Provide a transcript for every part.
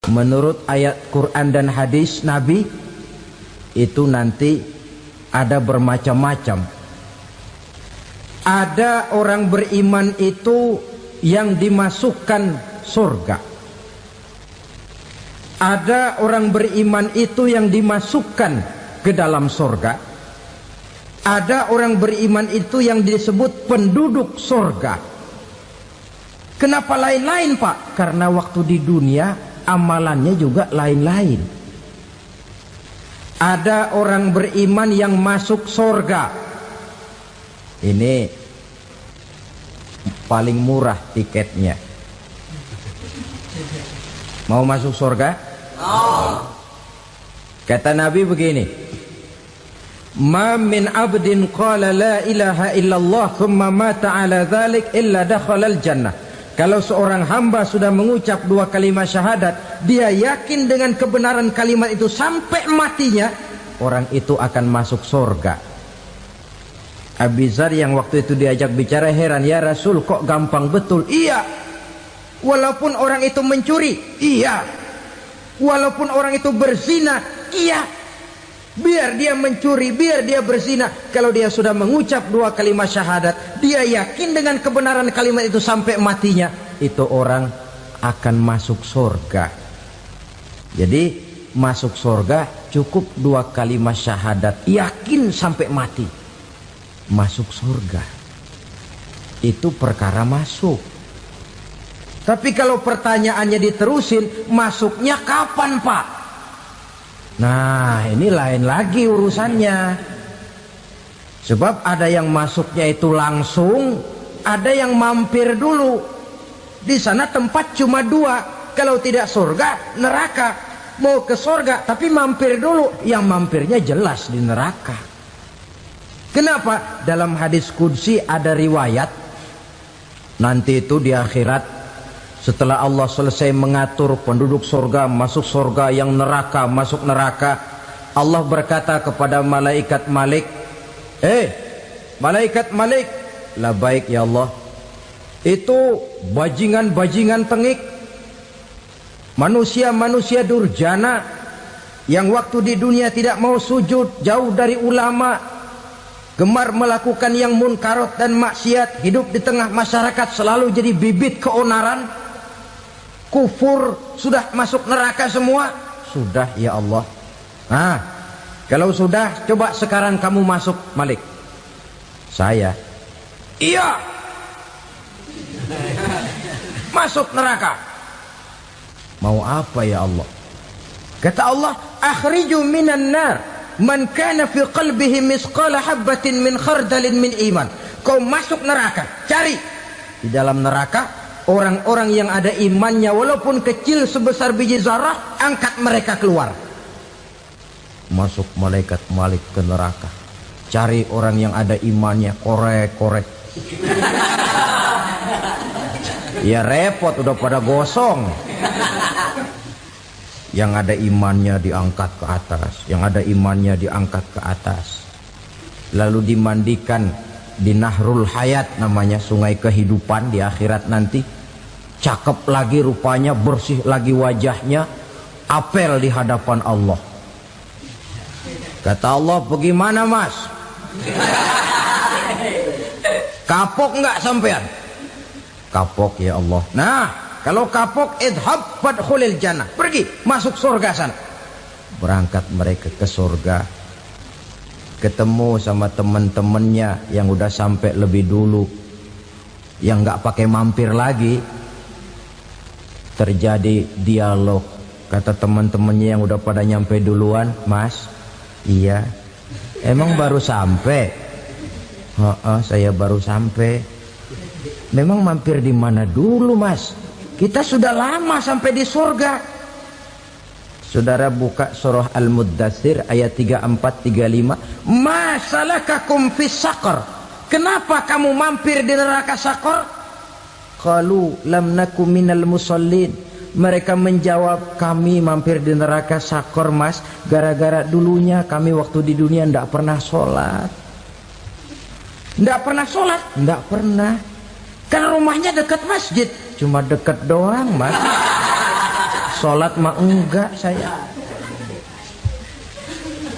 menurut ayat Quran dan hadis Nabi itu nanti ada bermacam-macam. Ada orang beriman itu yang dimasukkan surga. Ada orang beriman itu yang dimasukkan ke dalam surga. Ada orang beriman itu yang disebut penduduk surga. Kenapa lain-lain, Pak? Karena waktu di dunia amalannya juga lain-lain. Ada orang beriman yang masuk surga. Ini paling murah tiketnya. Mau masuk surga? Kata Nabi begini, ma min abdin qala la ilaha illallah thumma mata ala dhalik illa dakhalal jannah. Kalau seorang hamba sudah mengucap dua kalimat syahadat, dia yakin dengan kebenaran kalimat itu sampai matinya, orang itu akan masuk surga. Abi Dzar yang waktu itu diajak bicara heran, ya Rasul kok gampang betul? Iya, walaupun orang itu mencuri, iya, walaupun orang itu berzina, iya. Biar dia mencuri, biar dia berzina, kalau dia sudah mengucap dua kalimat syahadat, dia yakin dengan kebenaran kalimat itu sampai matinya, itu orang akan masuk surga. Jadi masuk surga cukup dua kalimat syahadat, yakin sampai mati, masuk surga. Itu perkara masuk. Tapi kalau pertanyaannya diterusin, masuknya kapan, Pak? Nah, ini lain lagi urusannya. Sebab ada yang masuknya itu langsung, ada yang mampir dulu. Di sana tempat cuma dua, kalau tidak surga, neraka. Mau ke surga tapi mampir dulu, yang mampirnya jelas di neraka. Kenapa? Dalam hadis qudsi ada riwayat, nanti itu di akhirat, setelah Allah selesai mengatur penduduk surga masuk surga, yang neraka masuk neraka, Allah berkata kepada malaikat Malik, malaikat Malik, labaik ya Allah, itu bajingan-bajingan tengik, manusia-manusia durjana yang waktu di dunia tidak mau sujud, jauh dari ulama, gemar melakukan yang munkarat dan maksiat, hidup di tengah masyarakat selalu jadi bibit keonaran, kufur, sudah masuk neraka semua. Sudah ya Allah. Nah, kalau sudah, coba sekarang kamu masuk, Malik. Saya, iya, masuk neraka. Mau apa ya Allah? Kata Allah, akhriju minan nar man kana fi qalbihi misqala habatin min khardalin min iman. Kau masuk neraka, cari di dalam neraka orang-orang yang ada imannya walaupun kecil sebesar biji zarah, angkat mereka keluar. Masuk malaikat Malik ke neraka, cari orang yang ada imannya, korek-korek. Ya repot, udah pada gosong. Yang ada imannya diangkat ke atas, yang ada imannya diangkat ke atas, lalu dimandikan di Nahrul Hayat, namanya sungai kehidupan di akhirat nanti. Cakep lagi rupanya, bersih lagi wajahnya, apel di hadapan Allah. Kata Allah, bagaimana mas? Kapok nggak sampean? Kapok ya Allah. Nah, kalau kapok, idhab fadkhulil jannah, pergi masuk surga sana. Berangkat mereka ke surga, ketemu sama teman-temannya yang udah sampai lebih dulu, yang nggak pakai mampir lagi. Terjadi dialog. Kata teman-temannya yang udah pada nyampe duluan, mas, iya, emang baru sampai? Saya baru sampai. Memang mampir di mana dulu mas? Kita sudah lama sampai di surga. Saudara buka surah Al-Muddatsir ayat 34-35. Ma salakakum fis saqar? Kenapa kamu mampir di neraka Saqar? Qalu lam naku minal musallin. Mereka menjawab, kami mampir di neraka Saqar mas, gara-gara dulunya kami waktu di dunia ndak pernah sholat. Ndak pernah sholat? Ndak pernah. Kan rumahnya dekat masjid, cuma dekat doang mas. Sholat mah enggak saya.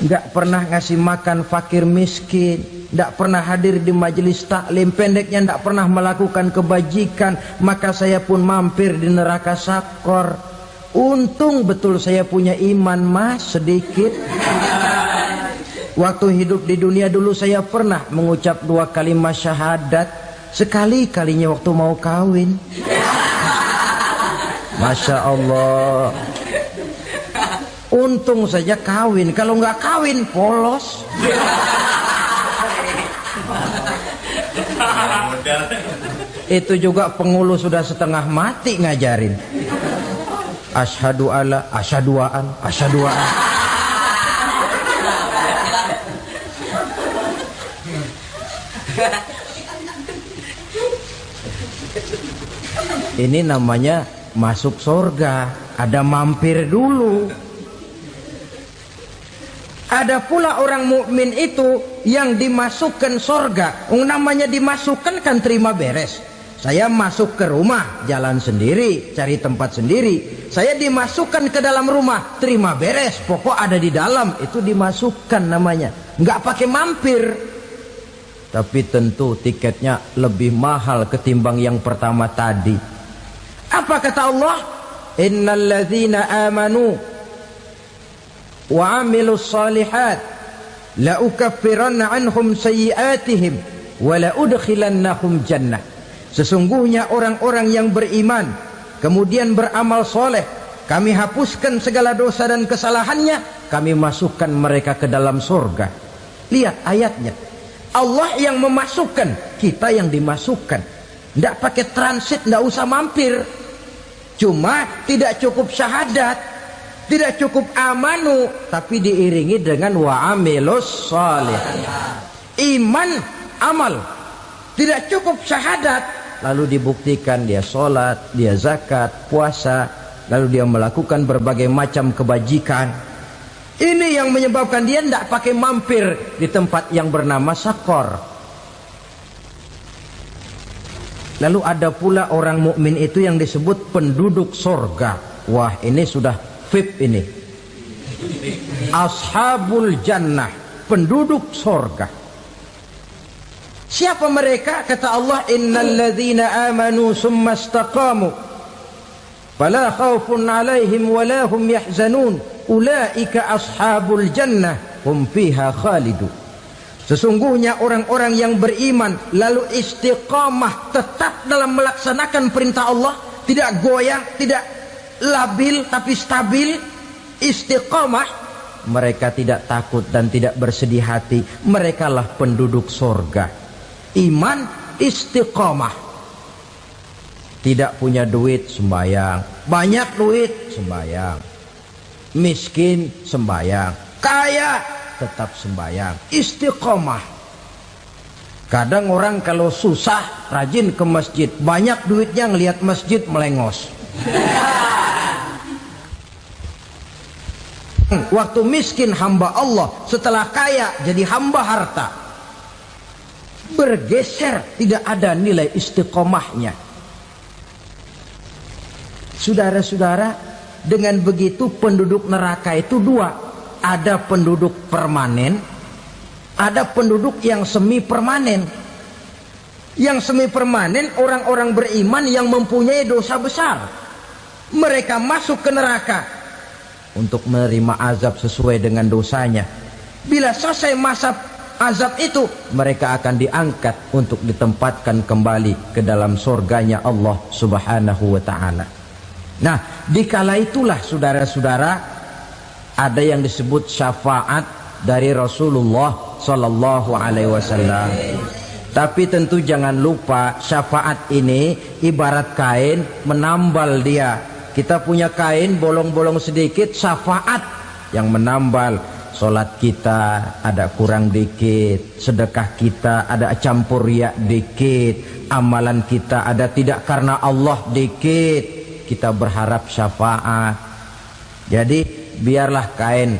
Enggak pernah ngasih makan fakir miskin, enggak pernah hadir di majelis taklim, pendeknya enggak pernah melakukan kebajikan, maka saya pun mampir di neraka sakor. Untung betul saya punya iman mas sedikit. Waktu hidup di dunia dulu saya pernah mengucap 2 kalimat syahadat, sekali-kalinya waktu mau kawin. Masya Allah. Untung saja kawin, kalau nggak kawin polos. Itu juga pengulu sudah setengah mati ngajarin. Asyhadu alla, asyaduaan, asyaduaan. Ini namanya masuk surga, ada mampir dulu. Ada pula orang mukmin itu yang dimasukkan surga. Namanya dimasukkan kan terima beres. Saya masuk ke rumah, jalan sendiri, cari tempat sendiri. Saya dimasukkan ke dalam rumah, terima beres. Pokok ada di dalam, itu dimasukkan namanya. Nggak pakai mampir. Tapi tentu tiketnya lebih mahal ketimbang yang pertama tadi. Apa kata Allah? Innal ladzina amanu wa amilus salihat la ukaffiranna anhum sayyi'atihim wa la udkhilannahum jannah. Sesungguhnya orang-orang yang beriman kemudian beramal soleh, kami hapuskan segala dosa dan kesalahannya, kami masukkan mereka ke dalam surga. Lihat ayatnya, Allah yang memasukkan, kita yang dimasukkan. Tidak pakai transit, tidak usah mampir. Cuma tidak cukup syahadat, tidak cukup amanu, tapi diiringi dengan wa'amilus salih. Iman, amal. Tidak cukup syahadat, lalu dibuktikan dia sholat, dia zakat, puasa, lalu dia melakukan berbagai macam kebajikan. Ini yang menyebabkan dia tidak pakai mampir di tempat yang bernama sakor. Lalu ada pula orang mukmin itu yang disebut penduduk sorga. Wah, ini sudah VIP ini. Ashabul jannah, penduduk sorga. Siapa mereka? Kata Allah, innal ladzina amanu summa istaqamu fala khaufun alaihim wala hum yahzanun ulaika ashabul jannah hum fiha khalidun. Sesungguhnya orang-orang yang beriman lalu istiqamah, tetap dalam melaksanakan perintah Allah, tidak goyang, tidak labil tapi stabil, istiqamah, mereka tidak takut dan tidak bersedih hati. Merekalah penduduk surga. Iman, istiqamah. Tidak punya duit, sembahyang. Banyak duit, sembahyang. Miskin, sembahyang. Kaya, tetap sembahyang. Istiqamah. Kadang orang kalau susah rajin ke masjid, banyak duitnya ngelihat masjid melengos. Waktu miskin hamba Allah, setelah kaya jadi hamba harta. Bergeser, tidak ada nilai istiqomahnya. Saudara-saudara, dengan begitu penduduk neraka itu dua. Ada penduduk permanen, ada penduduk yang semi permanen. Yang semi permanen orang-orang beriman yang mempunyai dosa besar. Mereka masuk ke neraka untuk menerima azab sesuai dengan dosanya. Bila selesai masa azab itu, mereka akan diangkat untuk ditempatkan kembali ke dalam surganya Allah Subhanahu wa ta'ala. Nah, dikala itulah saudara-saudara, ada yang disebut syafaat dari Rasulullah Sallallahu Alaihi Wasallam. Tapi tentu jangan lupa, syafaat ini ibarat kain menambal dia. Kita punya kain bolong-bolong sedikit, syafaat yang menambal. Solat kita ada kurang dikit, sedekah kita ada campur riak dikit, amalan kita ada tidak karena Allah dikit, kita berharap syafaat. Jadi biarlah kain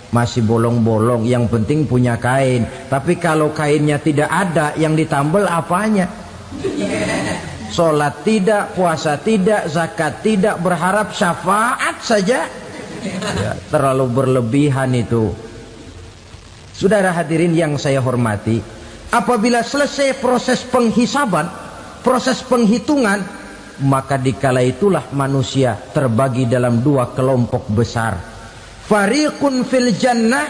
masih bolong-bolong, yang penting punya kain. Tapi kalau kainnya tidak ada, yang ditambal apanya? sholat tidak, puasa tidak, zakat tidak, berharap syafaat saja. Ya, terlalu berlebihan itu. Saudara hadirin yang saya hormati, apabila selesai proses penghisaban, proses penghitungan, maka dikala itulah manusia terbagi dalam dua kelompok besar. Fariqun fil jannah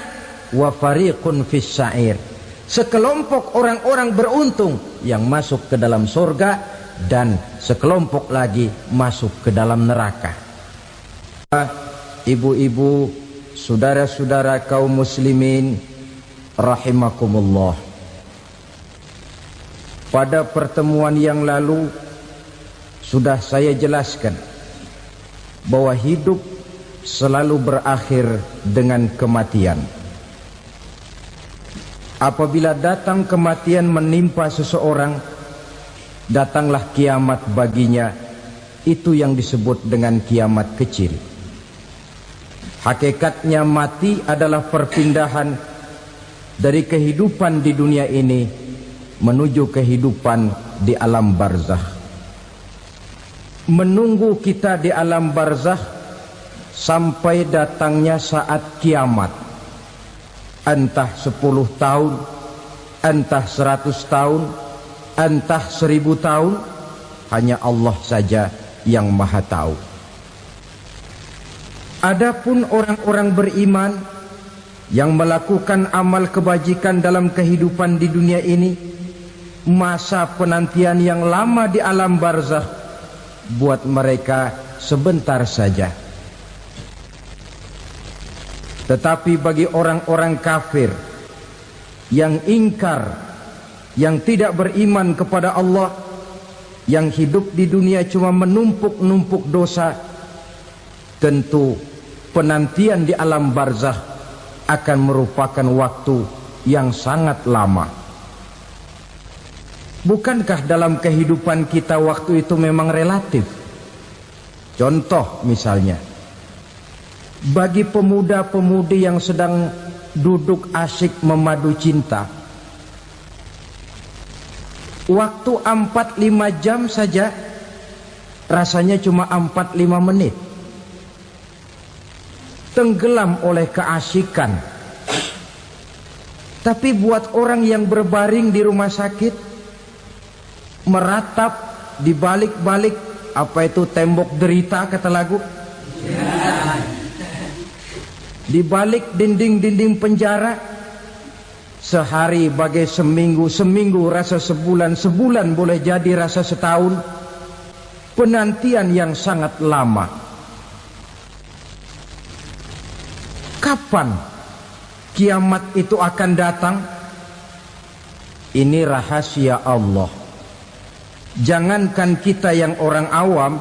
wa fariqun fis sa'ir. Sekelompok orang-orang beruntung yang masuk ke dalam surga, dan sekelompok lagi masuk ke dalam neraka. Ibu-ibu, saudara-saudara kaum muslimin rahimakumullah. Pada pertemuan yang lalu sudah saya jelaskan bahwa hidup selalu berakhir dengan kematian. Apabila datang kematian menimpa seseorang, datanglah kiamat baginya. Itu yang disebut dengan kiamat kecil. Hakikatnya mati adalah perpindahan dari kehidupan di dunia ini menuju kehidupan di alam barzakh. Menunggu kita di alam barzakh sampai datangnya saat kiamat. Entah 10 tahun, entah 100 tahun, entah 1000 tahun, hanya Allah saja yang maha tahu. Adapun orang-orang beriman yang melakukan amal kebajikan dalam kehidupan di dunia ini, masa penantian yang lama di alam barzakh buat mereka sebentar saja. Tetapi bagi orang-orang kafir yang ingkar, yang tidak beriman kepada Allah, yang hidup di dunia cuma menumpuk-numpuk dosa, tentu penantian di alam barzakh akan merupakan waktu yang sangat lama. Bukankah dalam kehidupan kita waktu itu memang relatif? Contoh misalnya, bagi pemuda-pemudi yang sedang duduk asyik memadu cinta, waktu 4-5 jam saja rasanya cuma 4-5 menit. Tenggelam oleh keasikan. Tapi buat orang yang berbaring di rumah sakit, meratap di balik-balik apa itu tembok derita kata lagu, di balik dinding-dinding penjara, sehari bagai seminggu, seminggu rasa sebulan, sebulan boleh jadi rasa setahun. Penantian yang sangat lama. Kapan kiamat itu akan datang? Ini rahasia Allah. Jangankan kita yang orang awam,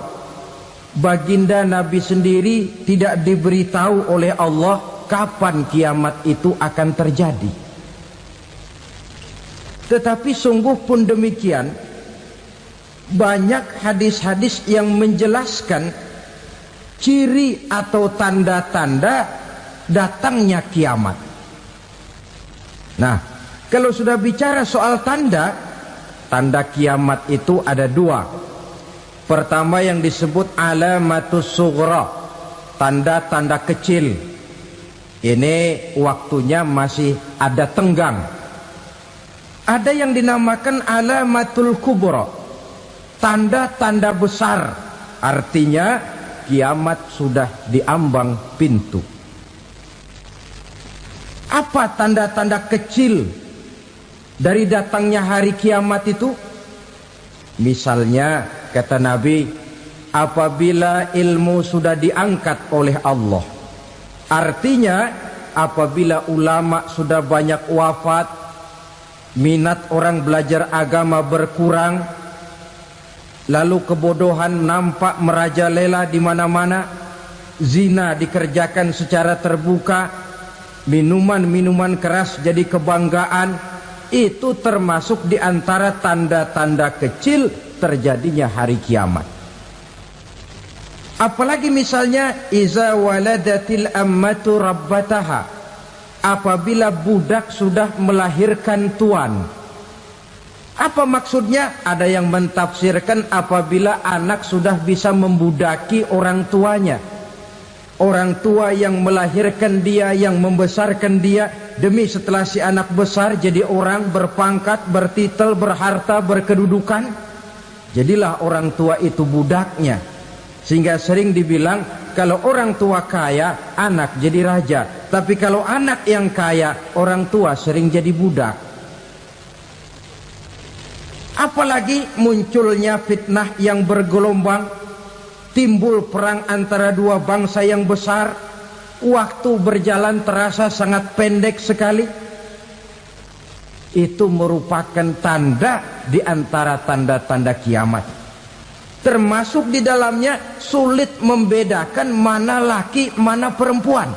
baginda Nabi sendiri tidak diberitahu oleh Allah kapan kiamat itu akan terjadi. Tetapi sungguh pun demikian, banyak hadis-hadis yang menjelaskan ciri atau tanda-tanda datangnya kiamat. Nah, kalau sudah bicara soal tanda, tanda kiamat itu ada dua. Pertama yang disebut alamatus sughra, tanda-tanda kecil. Ini waktunya masih ada tenggang. Ada yang dinamakan alamatul kubra, tanda-tanda besar. Artinya kiamat sudah diambang pintu. Apa tanda-tanda kecil dari datangnya hari kiamat itu? Misalnya kata Nabi, apabila ilmu sudah diangkat oleh Allah, artinya apabila ulama sudah banyak wafat, minat orang belajar agama berkurang, lalu kebodohan nampak merajalela di mana-mana, zina dikerjakan secara terbuka, minuman-minuman keras jadi kebanggaan, itu termasuk di antara tanda-tanda kecil terjadinya hari kiamat. Apalagi misalnya iza waladatil ammatu rabbataha, apabila budak sudah melahirkan tuan. Apa maksudnya? Ada yang mentafsirkan apabila anak sudah bisa membudaki orang tuanya. Orang tua yang melahirkan dia, yang membesarkan dia, demi setelah si anak besar jadi orang berpangkat, bertitel, berharta, berkedudukan, jadilah orang tua itu budaknya. Sehingga sering dibilang kalau orang tua kaya, anak jadi raja. Tapi kalau anak yang kaya, orang tua sering jadi budak. Apalagi munculnya fitnah yang bergelombang, timbul perang antara dua bangsa yang besar, waktu berjalan terasa sangat pendek sekali. Itu merupakan tanda di antara tanda-tanda kiamat. Termasuk di dalamnya sulit membedakan mana laki, mana perempuan.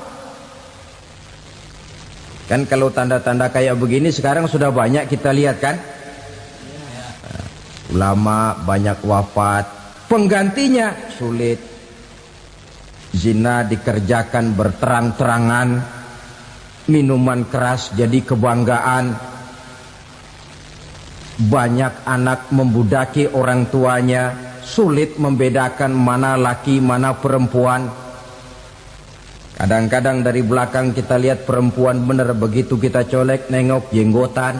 Kan kalau tanda-tanda kayak begini sekarang sudah banyak kita lihat kan? Ulama banyak wafat, penggantinya sulit. Zina dikerjakan berterang-terangan, minuman keras jadi kebanggaan, banyak anak membudaki orang tuanya, sulit membedakan mana laki mana perempuan. Kadang-kadang dari belakang kita lihat perempuan bener, begitu kita colek nengok jenggotan.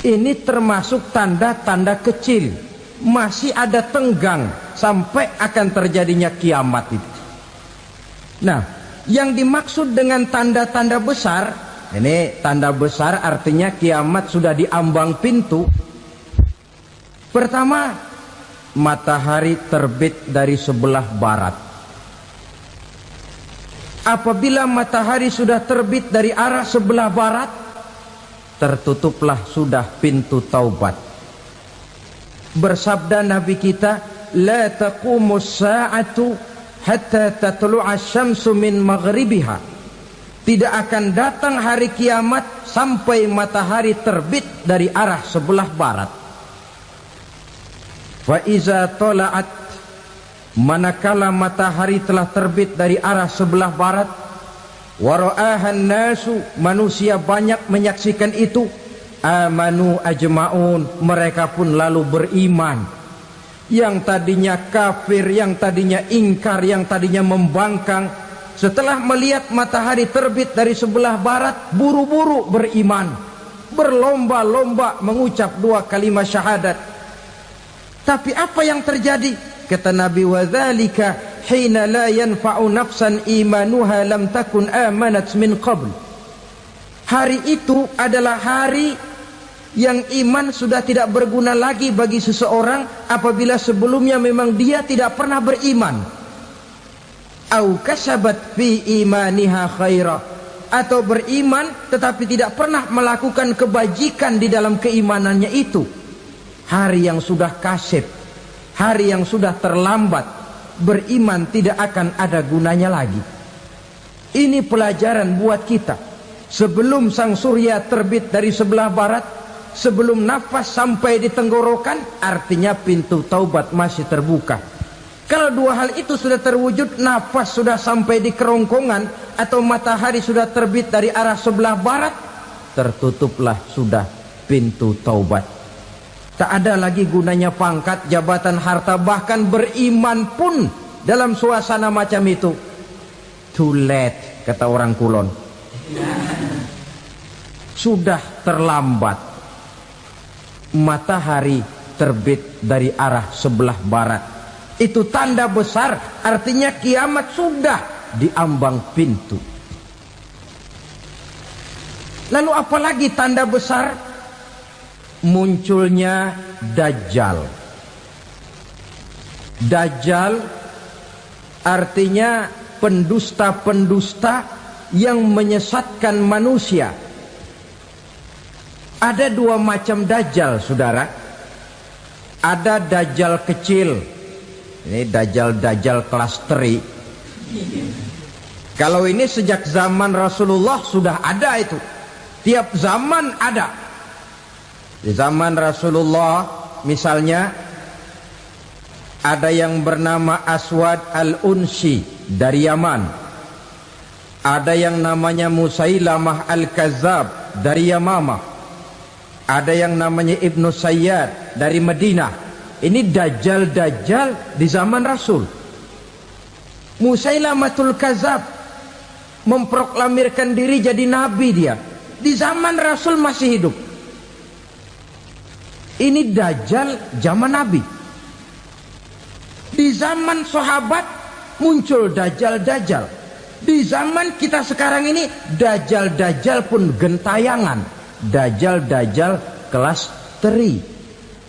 Ini termasuk tanda-tanda kecil. Masih ada tenggang sampai akan terjadinya kiamat itu. Nah, yang dimaksud dengan tanda-tanda besar, ini tanda besar artinya kiamat sudah diambang pintu. Pertama, matahari terbit dari sebelah barat. Apabila matahari sudah terbit dari arah sebelah barat, tertutuplah sudah pintu taubat. Bersabda Nabi kita, la taqumus sa'atu hatta tatlu'a syamsu min maghribiha. Tidak akan datang hari kiamat sampai matahari terbit dari arah sebelah barat. Fa iza tala'at, manakala matahari telah terbit dari arah sebelah barat, wara'ahan nasu, manusia banyak menyaksikan itu, amanu ajma'un, mereka pun lalu beriman. Yang tadinya kafir, yang tadinya ingkar, yang tadinya membangkang, setelah melihat matahari terbit dari sebelah barat, buru-buru beriman, berlomba-lomba mengucap dua kalimat syahadat. Tapi apa yang terjadi? Kata Nabi, wadzalika hina la yanfa'u nafsan imanuha lam takun amanat min qabl. Hari itu adalah hari yang iman sudah tidak berguna lagi bagi seseorang apabila sebelumnya memang dia tidak pernah beriman. Au kasabat fi imaniha khaira, atau beriman tetapi tidak pernah melakukan kebajikan di dalam keimanannya itu. Hari yang sudah kasib, hari yang sudah terlambat, beriman tidak akan ada gunanya lagi. Ini pelajaran buat kita. Sebelum sang surya terbit dari sebelah barat, sebelum nafas sampai di tenggorokan, artinya pintu taubat masih terbuka. Kalau dua hal itu sudah terwujud, nafas sudah sampai di kerongkongan atau matahari sudah terbit dari arah sebelah barat, tertutuplah sudah pintu taubat. Tak ada lagi gunanya pangkat, jabatan, harta, bahkan beriman pun dalam suasana macam itu. Too late, kata orang Kulon. Sudah terlambat. Matahari terbit dari arah sebelah barat. Itu tanda besar, artinya kiamat sudah diambang pintu. Lalu apalagi tanda besar? Munculnya Dajjal. Dajjal artinya pendusta-pendusta yang menyesatkan manusia. Ada dua macam Dajjal, saudara. Ada Dajjal kecil. Ini Dajjal kelas teri. Kalau ini sejak zaman Rasulullah sudah ada itu. Tiap zaman ada. Di zaman Rasulullah misalnya ada yang bernama Aswad al-Unsi dari Yaman. Ada yang namanya Musailamah Al-Kazzab dari Yamamah. Ada yang namanya Ibnu Sayyad dari Madinah. Ini dajjal-dajjal di zaman Rasul. Musailamatul Kazzab memproklamirkan diri jadi nabi dia. Di zaman Rasul masih hidup. Ini dajjal zaman Nabi. Di zaman sahabat muncul dajjal-dajjal. Di zaman kita sekarang ini dajjal-dajjal pun gentayangan. Dajjal-dajjal kelas teri.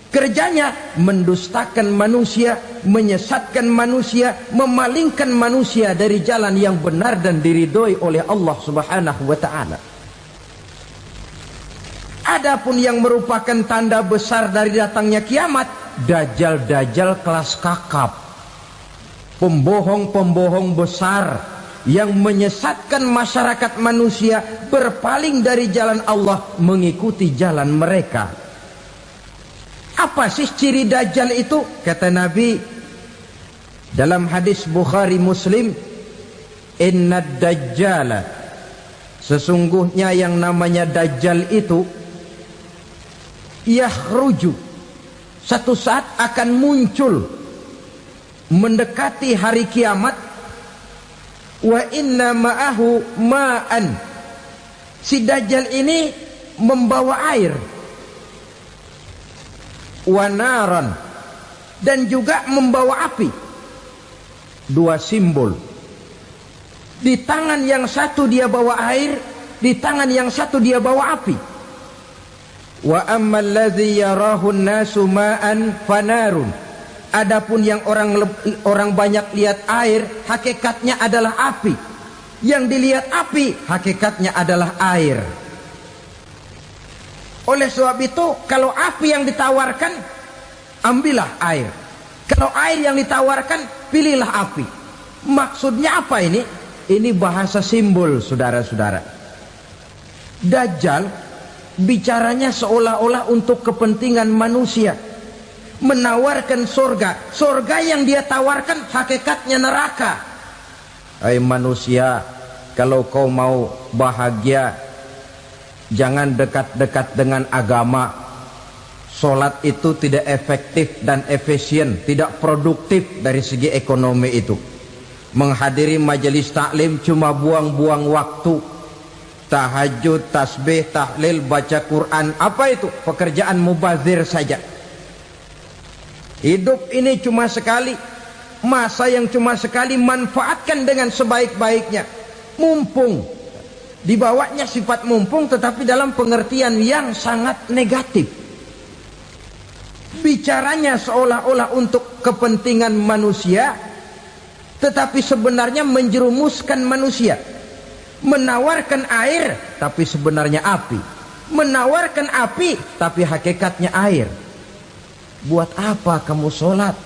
Kerjanya mendustakan manusia, menyesatkan manusia, memalingkan manusia dari jalan yang benar dan diridhoi oleh Allah Subhanahu wa taala. Adapun yang merupakan tanda besar dari datangnya kiamat, dajjal-dajjal kelas kakap. Pembohong-pembohong besar yang menyesatkan masyarakat manusia berpaling dari jalan Allah mengikuti jalan mereka. Apa sih ciri dajjal itu? Kata Nabi dalam hadis Bukhari Muslim, inna dajjala, sesungguhnya yang namanya dajjal itu yakhruju, satu saat akan muncul mendekati hari kiamat. Wa inna ma'ahu ma'an, si dajjal ini membawa air. Wa naran, dan juga membawa api. Dua simbol. Di tangan yang satu dia bawa air, di tangan yang satu dia bawa api. Wa ammal ladzi yarahu an-nasu ma'an fanarun, adapun yang orang banyak lihat air, hakikatnya adalah api. Yang dilihat api, hakikatnya adalah air. Oleh sebab itu, kalau api yang ditawarkan, ambillah air. Kalau air yang ditawarkan, pilihlah api. Maksudnya apa ini? Ini bahasa simbol, saudara-saudara. Dajjal bicaranya seolah-olah untuk kepentingan manusia. Menawarkan surga. Surga yang dia tawarkan hakikatnya neraka. Hai manusia, kalau kau mau bahagia, jangan dekat-dekat dengan agama. Sholat itu tidak efektif dan efisien, tidak produktif dari segi ekonomi itu. Menghadiri majelis taklim cuma buang-buang waktu. Tahajud, tasbih, tahlil, baca Quran, apa itu? Pekerjaan mubazir saja. Hidup ini cuma sekali, masa yang cuma sekali, manfaatkan dengan sebaik-baiknya. Mumpung, dibawanya sifat mumpung tetapi dalam pengertian yang sangat negatif. Bicaranya seolah-olah untuk kepentingan manusia, tetapi sebenarnya menjerumuskan manusia. Menawarkan air tapi sebenarnya api. Menawarkan api tapi hakikatnya air. Buat apa kamu sholat?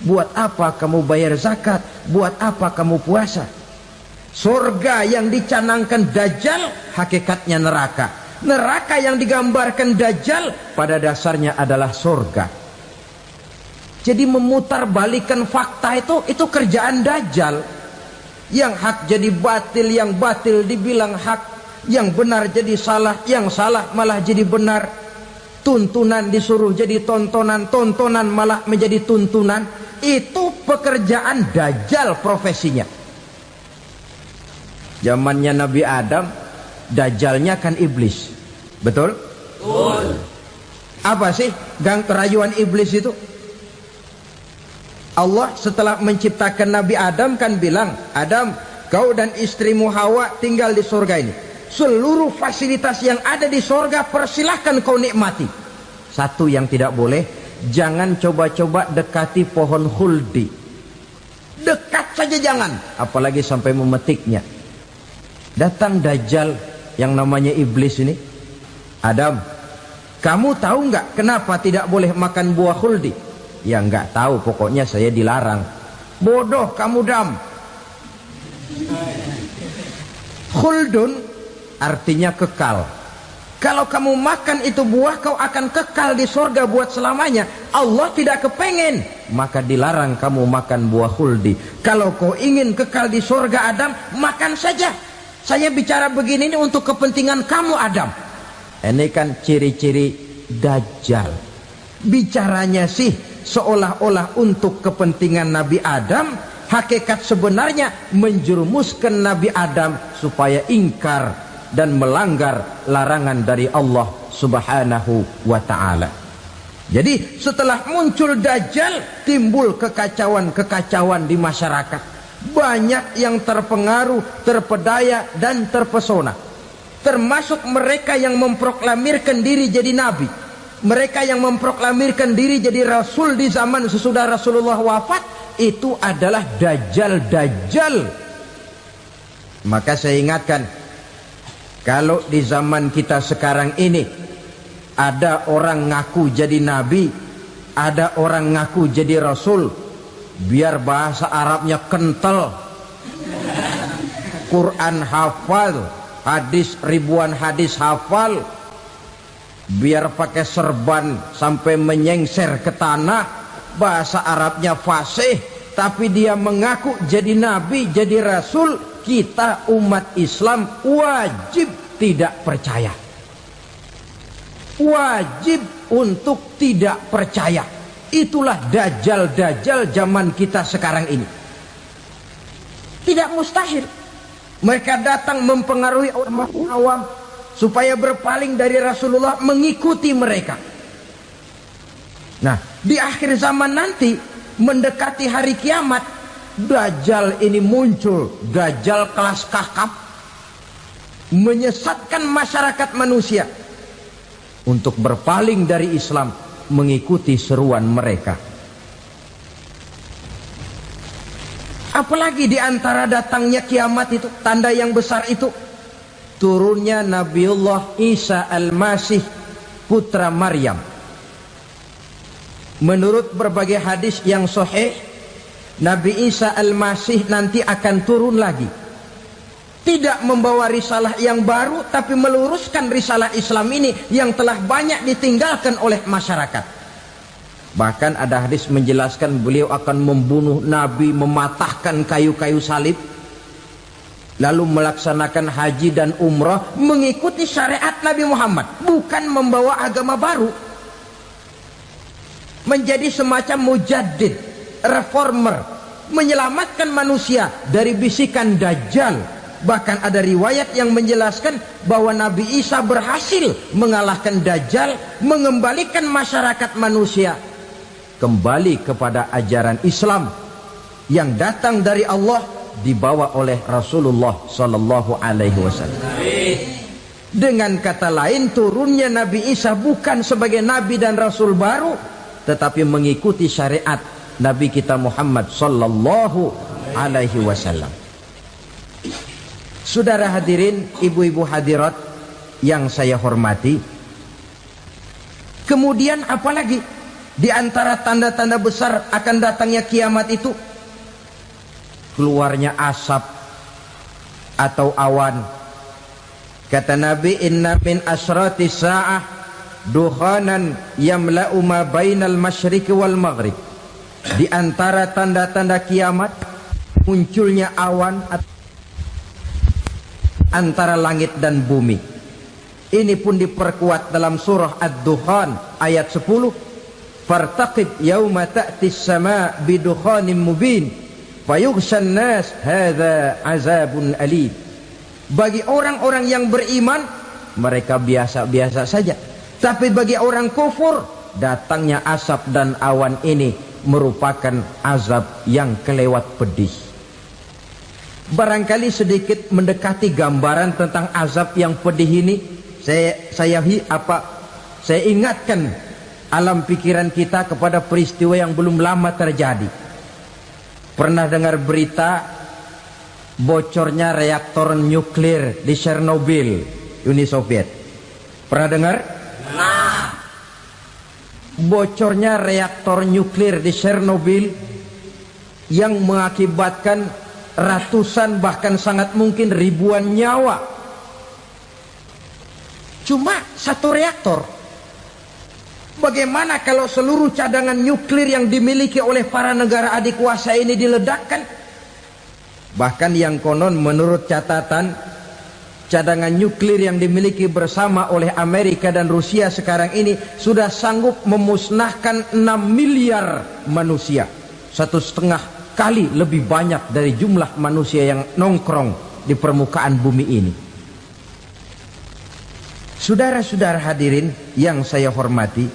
Buat apa kamu bayar zakat? Buat apa kamu puasa? Surga yang dicanangkan dajjal hakikatnya neraka. Neraka yang digambarkan dajjal pada dasarnya adalah surga. Jadi memutarbalikkan fakta itu kerjaan dajjal. Yang hak jadi batil, yang batil dibilang hak, yang benar jadi salah, yang salah malah jadi benar. Tuntunan disuruh jadi tontonan, tontonan malah menjadi tuntunan. Itu pekerjaan dajjal profesinya. Zamannya Nabi Adam, dajjalnya kan iblis. Betul? Betul. Apa sih gang kerayuan iblis itu? Allah setelah menciptakan Nabi Adam kan bilang, Adam, kau dan istrimu Hawa tinggal di surga ini. Seluruh fasilitas yang ada di surga persilahkan kau nikmati. Satu yang tidak boleh, jangan coba-coba dekati pohon khuldi. Dekat saja jangan, apalagi sampai memetiknya. Datang dajjal yang namanya iblis ini. Adam, kamu tahu nggak kenapa tidak boleh makan buah khuldi? Ya nggak tahu, pokoknya saya dilarang. Bodoh kamu Dam. Khuldun artinya kekal. Kalau kamu makan itu buah, kau akan kekal di surga buat selamanya. Allah tidak kepengen, maka dilarang kamu makan buah khuldi. Kalau kau ingin kekal di surga Adam, makan saja. Saya bicara begini ini untuk kepentingan kamu Adam. Ini kan ciri-ciri Dajjal. Bicaranya sih seolah-olah untuk kepentingan Nabi Adam, hakikat sebenarnya menjerumuskan Nabi Adam supaya ingkar dan melanggar larangan dari Allah Subhanahu wa ta'ala. Jadi setelah muncul Dajjal, timbul kekacauan-kekacauan di masyarakat. Banyak yang terpengaruh, terpedaya dan terpesona. Termasuk mereka yang memproklamirkan diri jadi nabi, mereka yang memproklamirkan diri jadi rasul di zaman sesudah Rasulullah wafat. Itu adalah Dajjal. Maka saya ingatkan, kalau di zaman kita sekarang ini ada orang ngaku jadi nabi, ada orang ngaku jadi rasul, biar bahasa Arabnya kental, Quran hafal, hadis ribuan hadis hafal, biar pakai serban sampai menyengser ke tanah, bahasa Arabnya fasih, tapi dia mengaku jadi nabi, jadi rasul, kita umat Islam wajib tidak percaya. Wajib untuk tidak percaya. Itulah Dajjal zaman kita sekarang ini. Tidak mustahil mereka datang mempengaruhi orang awam supaya berpaling dari Rasulullah, mengikuti mereka. Nah, di akhir zaman nanti, mendekati hari kiamat, Dajjal ini muncul. Dajjal kelas kakap, menyesatkan masyarakat manusia untuk berpaling dari Islam, mengikuti seruan mereka. Apalagi di antara datangnya kiamat itu, tanda yang besar itu, turunnya Nabiullah Isa Al-Masih, putra Maryam. Menurut berbagai hadis yang sahih, Nabi Isa Al-Masih nanti akan turun lagi. Tidak membawa risalah yang baru, tapi meluruskan risalah Islam ini yang telah banyak ditinggalkan oleh masyarakat. Bahkan ada hadis menjelaskan beliau akan membunuh Nabi, mematahkan kayu-kayu salib, lalu melaksanakan haji dan umrah mengikuti syariat Nabi Muhammad, bukan membawa agama baru. Menjadi semacam mujaddid, reformer, menyelamatkan manusia dari bisikan Dajjal. Bahkan ada riwayat yang menjelaskan bahwa Nabi Isa berhasil mengalahkan Dajjal, mengembalikan masyarakat manusia kembali kepada ajaran Islam yang datang dari Allah, dibawa oleh Rasulullah sallallahu alaihi wasallam. Dengan kata lain, turunnya Nabi Isa bukan sebagai nabi dan rasul baru, tetapi mengikuti syariat Nabi kita Muhammad sallallahu alaihi wasallam. Saudara hadirin, ibu-ibu hadirat yang saya hormati, kemudian apalagi di antara tanda-tanda besar akan datangnya kiamat itu? Keluarnya asap atau awan. Kata Nabi, inna min asrati sa'ah dukhanan yamla'u ma bainal masyriqi wal maghrib. Di antara tanda-tanda kiamat, munculnya awan antara langit dan bumi. Ini pun diperkuat dalam surah Ad-Dukhan ayat 10. Fartaqib yauma ta'tis sama bidukhanim mubin fayughshan nas hadza azabun alim. Bagi orang-orang yang beriman, mereka biasa-biasa saja. Tapi bagi orang kufur, datangnya asap dan awan ini merupakan azab yang kelewat pedih. Barangkali sedikit mendekati gambaran tentang azab yang pedih ini, saya ingatkan alam pikiran kita kepada peristiwa yang belum lama terjadi. Pernah dengar berita bocornya reaktor nuklir di Chernobyl, Uni Soviet? Pernah dengar? Bocornya reaktor nuklir di Chernobyl yang mengakibatkan ratusan bahkan sangat mungkin ribuan nyawa. Cuma satu reaktor. Bagaimana kalau seluruh cadangan nuklir yang dimiliki oleh para negara adikuasa ini diledakkan? Bahkan yang konon menurut catatan cadangan nuklir yang dimiliki bersama oleh Amerika dan Rusia sekarang ini sudah sanggup memusnahkan 6 miliar manusia, 1,5 kali lebih banyak dari jumlah manusia yang nongkrong di permukaan bumi ini. Saudara-saudara hadirin yang saya hormati,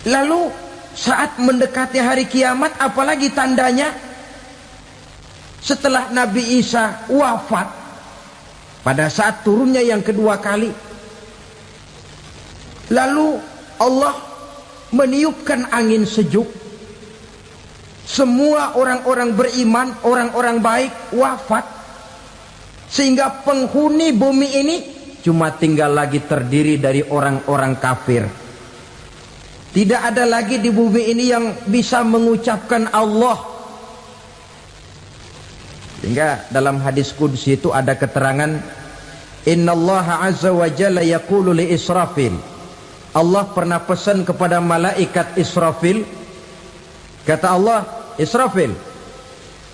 lalu saat mendekati hari kiamat, apalagi tandanya? Setelah Nabi Isa wafat, pada saat turunnya yang kedua kali, lalu Allah meniupkan angin sejuk. Semua orang-orang beriman, orang-orang baik wafat, sehingga penghuni bumi ini cuma tinggal lagi terdiri dari orang-orang kafir. Tidak ada lagi di bumi ini yang bisa mengucapkan Allah. Sehingga dalam hadis qudsi itu ada keterangan, innallaha azza wa jalla yaqulu li Israfil. Allah pernah pesan kepada malaikat Israfil, kata Allah, Israfil,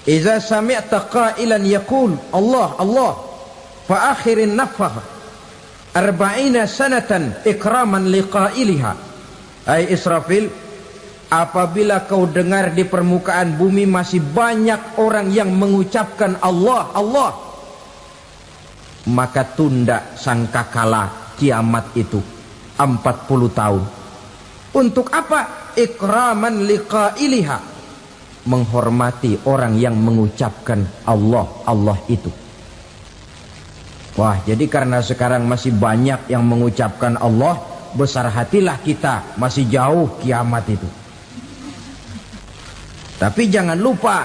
idza sami'ta qailan yaqul Allah Allah fa akhirin nafkhah 40 sanatan ikraman liqailiha. Hai Israfil, apabila kau dengar di permukaan bumi masih banyak orang yang mengucapkan Allah Allah, maka tunda sangkakala kiamat itu 40 tahun. Untuk apa? Ikraman liqailiha, menghormati orang yang mengucapkan Allah Allah itu. Wah, jadi karena sekarang masih banyak yang mengucapkan Allah, besar hatilah kita, masih jauh kiamat itu. Tapi jangan lupa,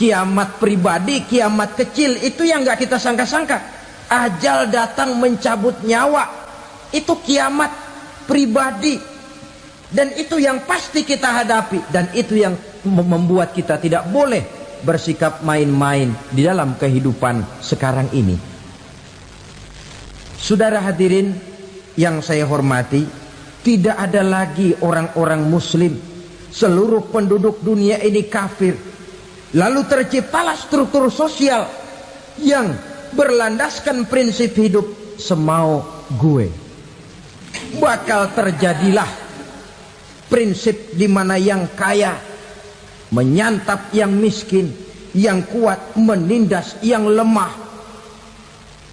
kiamat pribadi, kiamat kecil itu yang gak kita sangka-sangka. Ajal datang mencabut nyawa, itu kiamat pribadi. Dan itu yang pasti kita hadapi. Dan itu yang membuat kita tidak boleh bersikap main-main di dalam kehidupan sekarang ini. Saudara hadirin yang saya hormati, tidak ada lagi orang-orang muslim. Seluruh penduduk dunia ini kafir. Lalu terciptalah struktur sosial yang berlandaskan prinsip hidup semau gue. Bakal terjadilah prinsip di mana yang kaya menyantap yang miskin, yang kuat menindas yang lemah.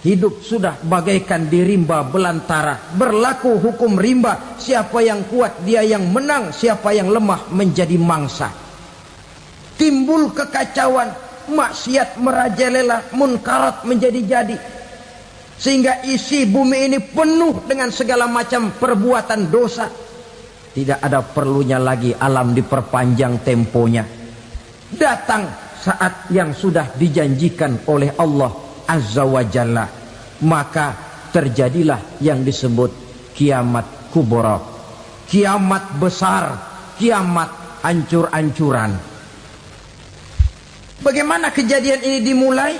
Hidup sudah bagaikan di rimba belantara, berlaku hukum rimba. Siapa yang kuat dia yang menang, siapa yang lemah menjadi mangsa. Timbul kekacauan, maksiat merajalela, munkarat menjadi-jadi, sehingga isi bumi ini penuh dengan segala macam perbuatan dosa. Tidak ada perlunya lagi alam diperpanjang temponya. Datang saat yang sudah dijanjikan oleh Allah Azza wa Jalla, maka terjadilah yang disebut kiamat kubra, kiamat besar, kiamat ancur-ancuran. Bagaimana kejadian ini dimulai?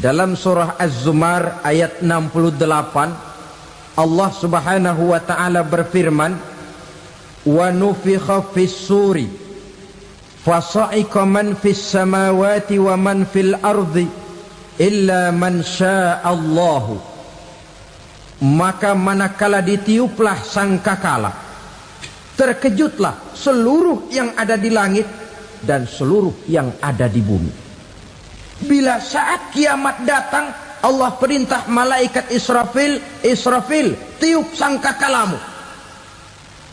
Dalam surah Az-Zumar ayat 68, Allah Subhanahu wa taala berfirman, wa nufikha fis suri fasa'iqa man fis samawati wa man fil ardi illa man sya'allahu. Maka manakala ditiuplah sangkakala, terkejutlah seluruh yang ada di langit dan seluruh yang ada di bumi. Bila saat kiamat datang, Allah perintah malaikat Israfil, Israfil, tiup sangkakalamu.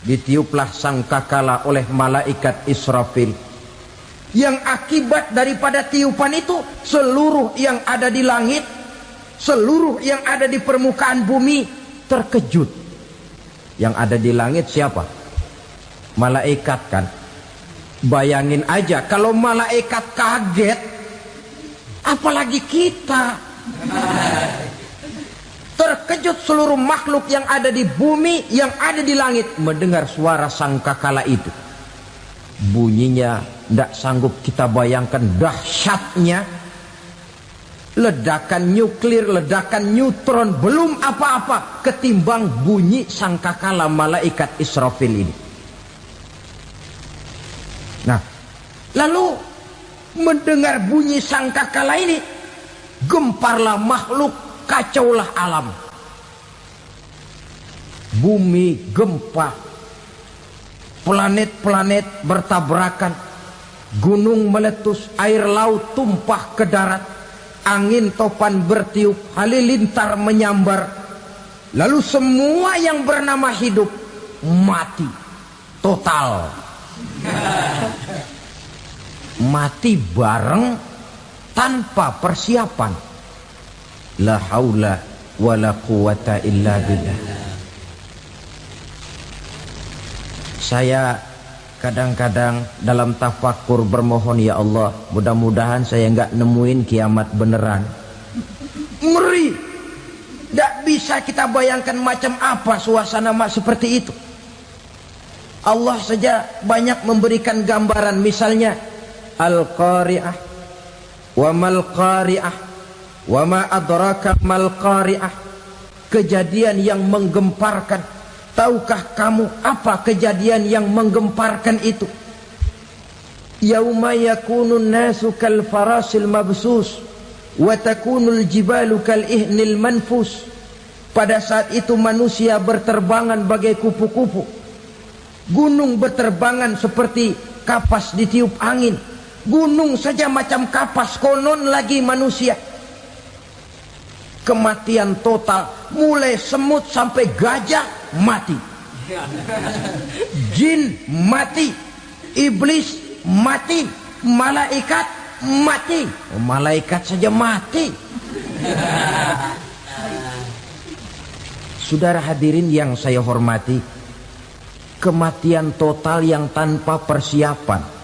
Ditiuplah sangkakala oleh malaikat Israfil. Yang akibat daripada tiupan itu, seluruh yang ada di langit, seluruh yang ada di permukaan bumi terkejut. Yang ada di langit siapa? Malaikat kan. Bayangin aja kalau malaikat kaget, apalagi kita. Terkejut seluruh makhluk yang ada di bumi, yang ada di langit mendengar suara sangkakala itu. Bunyinya tidak sanggup kita bayangkan dahsyatnya. Ledakan nuklir, ledakan neutron, belum apa-apa ketimbang bunyi sangkakala malaikat Israfil ini. Nah, lalu mendengar bunyi sangkakala ini, gemparlah makhluk, kacaulah alam. Bumi gempa, planet-planet bertabrakan, gunung meletus, air laut tumpah ke darat, angin topan bertiup, halilintar menyambar. Lalu semua yang bernama hidup mati total. Mati bareng tanpa persiapan. La haula wala quwata illa billah. Saya kadang-kadang dalam tafakur bermohon, ya Allah, mudah-mudahan saya enggak nemuin kiamat beneran. Ngeri. Tidak bisa kita bayangkan macam apa suasana seperti itu. Allah saja banyak memberikan gambaran, misalnya Al-Qari'ah, wa mal qari'ah, wa ma adraka mal qari'ah. Kejadian yang menggemparkan. Tahukah kamu apa kejadian yang menggemparkan itu? Yauma yakunun nasu kal farasil mabsus wa takunul jibalu kal ihnil manfus. Pada saat itu manusia berterbangan bagai kupu-kupu, gunung berterbangan seperti kapas ditiup angin. Gunung saja macam kapas, konon lagi manusia. Kematian total, mulai semut sampai gajah mati, jin mati, iblis mati, malaikat mati. Malaikat saja mati. Saudara hadirin yang saya hormati, kematian total yang tanpa persiapan.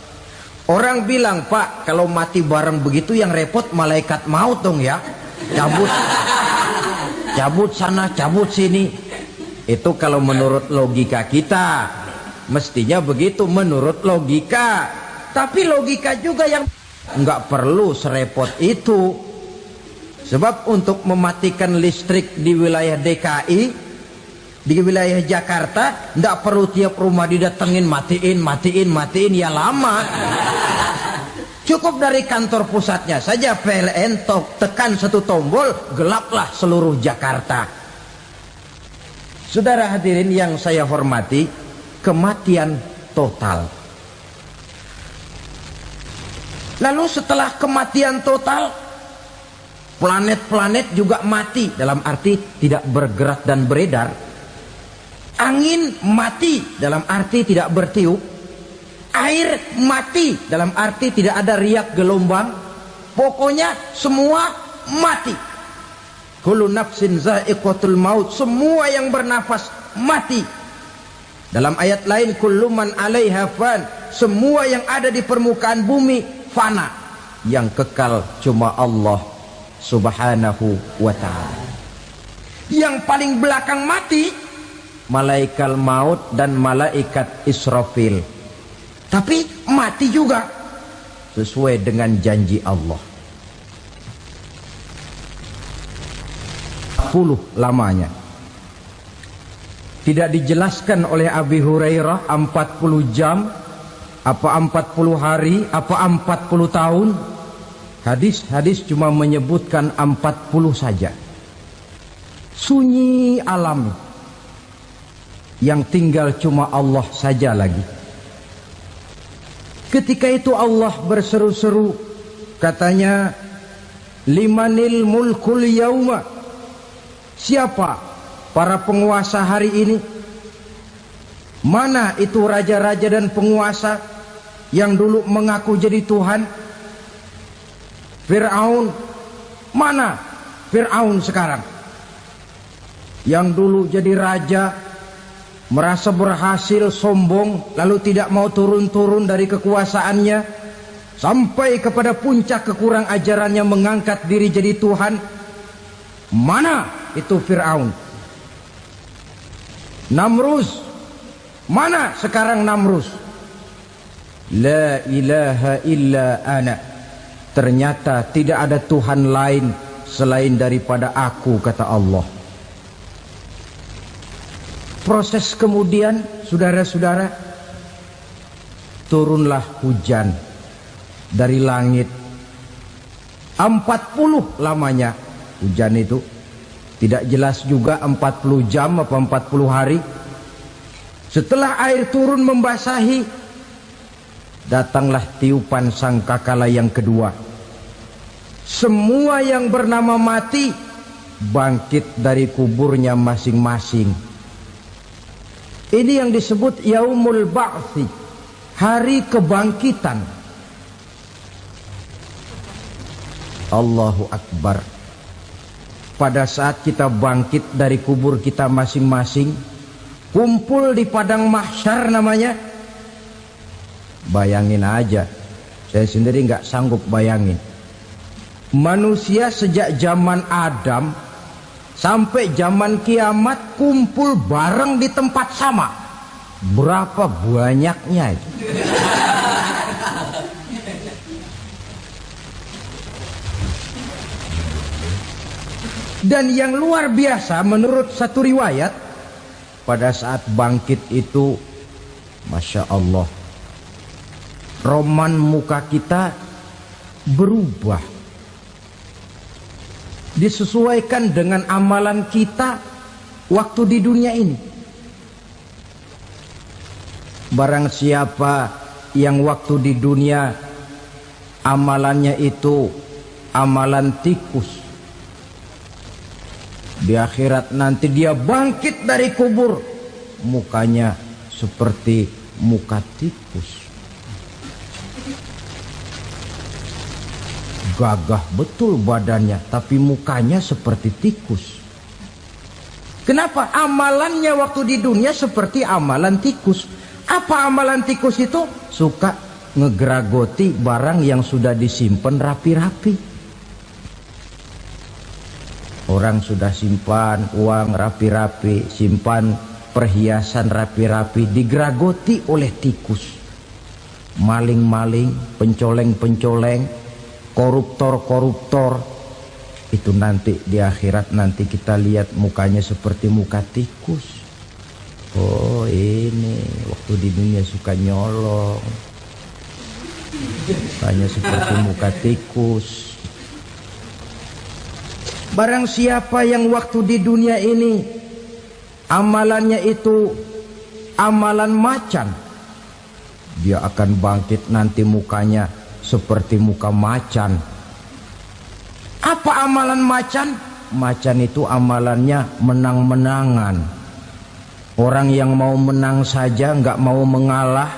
Orang bilang, Pak, kalau mati bareng begitu yang repot malaikat maut dong ya. Cabut sana, cabut sini. Itu kalau menurut logika kita, mestinya begitu menurut logika. Tapi logika juga yang nggak perlu serepot itu. Sebab untuk mematikan listrik di wilayah DKI, di wilayah Jakarta, nggak perlu tiap rumah didatengin, matiin, ya lama. Cukup dari kantor pusatnya saja PLN tekan satu tombol, gelaplah seluruh Jakarta. Saudara hadirin yang saya hormati, kematian total. Lalu setelah kematian total, planet-planet juga mati, dalam arti tidak bergerak dan beredar. Angin mati, dalam arti tidak bertiup. Air mati, dalam arti tidak ada riak gelombang. Pokoknya semua mati. Kullu nafsin za'iqatul maut. Semua yang bernafas mati. Dalam ayat lain, kullu man 'alaiha fan. Semua yang ada di permukaan bumi fana. Yang kekal cuma Allah Subhanahu wa ta'ala. Yang paling belakang mati, malaikat maut dan malaikat Israfil. Tapi mati juga sesuai dengan janji Allah. 10 lamanya. Tidak dijelaskan oleh Abi Hurairah 40 jam, apa 40 hari, apa 40 tahun. Hadis-hadis cuma menyebutkan 40 saja. Sunyi alam, yang tinggal cuma Allah saja lagi. Ketika itu Allah berseru-seru, katanya, limanil mulkul yauma. Siapa para penguasa hari ini? Mana itu raja-raja dan penguasa yang dulu mengaku jadi Tuhan? Fir'aun. Mana Fir'aun sekarang? Yang dulu jadi raja, merasa berhasil, sombong, lalu tidak mau turun-turun dari kekuasaannya, sampai kepada puncak kekurang ajarannya mengangkat diri jadi Tuhan. Mana itu Fir'aun? Namrus. Mana sekarang Namrus? La ilaha illa ana. Ternyata tidak ada Tuhan lain selain daripada aku, kata Allah. Proses kemudian, saudara-saudara, turunlah hujan dari langit. 40 lamanya hujan itu. Tidak jelas juga 40 jam apa 40 hari. Setelah air turun membasahi, datanglah tiupan sangkakala yang kedua. Semua yang bernama mati bangkit dari kuburnya masing-masing. Ini yang disebut Yaumul Ba'thi, hari kebangkitan. Allahu Akbar. Pada saat kita bangkit dari kubur kita masing-masing, kumpul di padang mahsyar namanya. Bayangin aja, saya sendiri nggak sanggup bayangin. Manusia sejak zaman Adam sampai zaman kiamat kumpul bareng di tempat sama. Berapa banyaknya itu? Dan yang luar biasa menurut satu riwayat, pada saat bangkit itu, Masya Allah, roman muka kita berubah, disesuaikan dengan amalan kita waktu di dunia ini. Barang siapa yang waktu di dunia amalannya itu amalan tikus, di akhirat nanti dia bangkit dari kubur, mukanya seperti muka tikus. Gagah betul badannya, tapi mukanya seperti tikus. Kenapa? Amalannya waktu di dunia seperti amalan tikus. Apa amalan tikus itu? Suka ngegeragoti barang yang sudah disimpan rapi-rapi. Orang sudah simpan uang rapi-rapi, simpan perhiasan rapi-rapi, digeragoti oleh tikus. Maling-maling, pencoleng-pencoleng, koruptor-koruptor. Itu nanti di akhirat nanti kita lihat mukanya seperti muka tikus. Oh ini waktu di dunia suka nyolong, mukanya seperti muka tikus. Barang siapa yang waktu di dunia ini amalannya itu amalan macan, dia akan bangkit nanti mukanya seperti muka macan. Apa amalan macan? Macan itu amalannya menang-menangan. Orang yang mau menang saja nggak mau mengalah.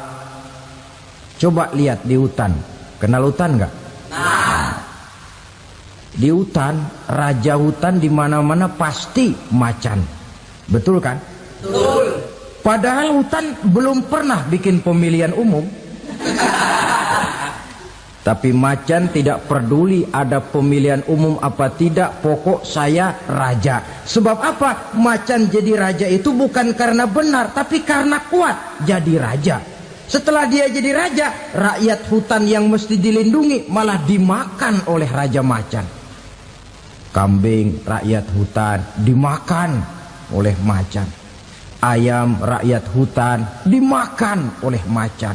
Coba lihat di hutan, kenal hutan nggak? Di hutan, raja hutan di mana-mana pasti macan. Betul kan? Betul. Padahal hutan belum pernah bikin pemilihan umum. Tapi macan tidak peduli ada pemilihan umum apa tidak, pokok saya raja. Sebab apa? Macan jadi raja itu bukan karena benar, tapi karena kuat jadi raja. Setelah dia jadi raja, rakyat hutan yang mesti dilindungi malah dimakan oleh raja macan. Kambing rakyat hutan dimakan oleh macan. Ayam rakyat hutan dimakan oleh macan.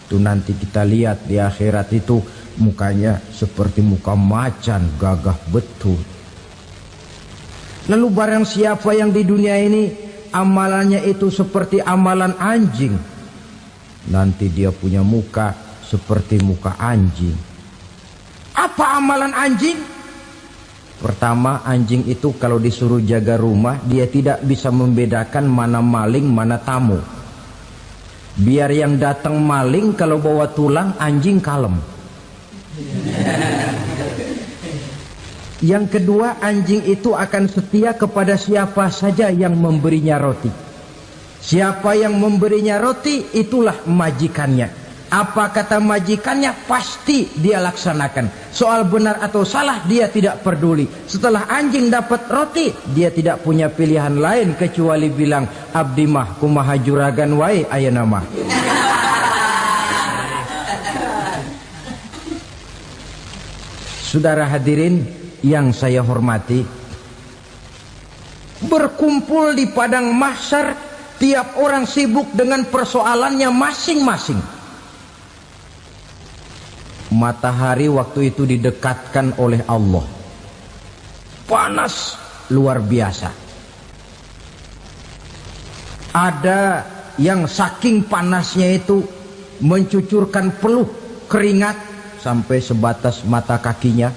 Itu nanti kita lihat di akhirat itu mukanya seperti muka macan, gagah betul. Lalu barang siapa yang di dunia ini amalannya itu seperti amalan anjing, nanti dia punya muka seperti muka anjing. Apa amalan anjing? Pertama, anjing itu kalau disuruh jaga rumah, dia tidak bisa membedakan mana maling, mana tamu. Biar yang datang maling, kalau bawa tulang, anjing kalem. Yang kedua, anjing itu akan setia kepada siapa saja yang memberinya roti. Siapa yang memberinya roti, itulah majikannya. Apa kata majikannya, pasti dia laksanakan. Soal benar atau salah, dia tidak peduli. Setelah anjing dapat roti, dia tidak punya pilihan lain kecuali bilang, abdi mah kumaha juragan wae ayeuna mah. Saudara hadirin yang saya hormati, berkumpul di padang mahsyar, tiap orang sibuk dengan persoalannya masing-masing. Matahari waktu itu didekatkan oleh Allah. Panas luar biasa. Ada yang saking panasnya itu mencucurkan peluh keringat sampai sebatas mata kakinya.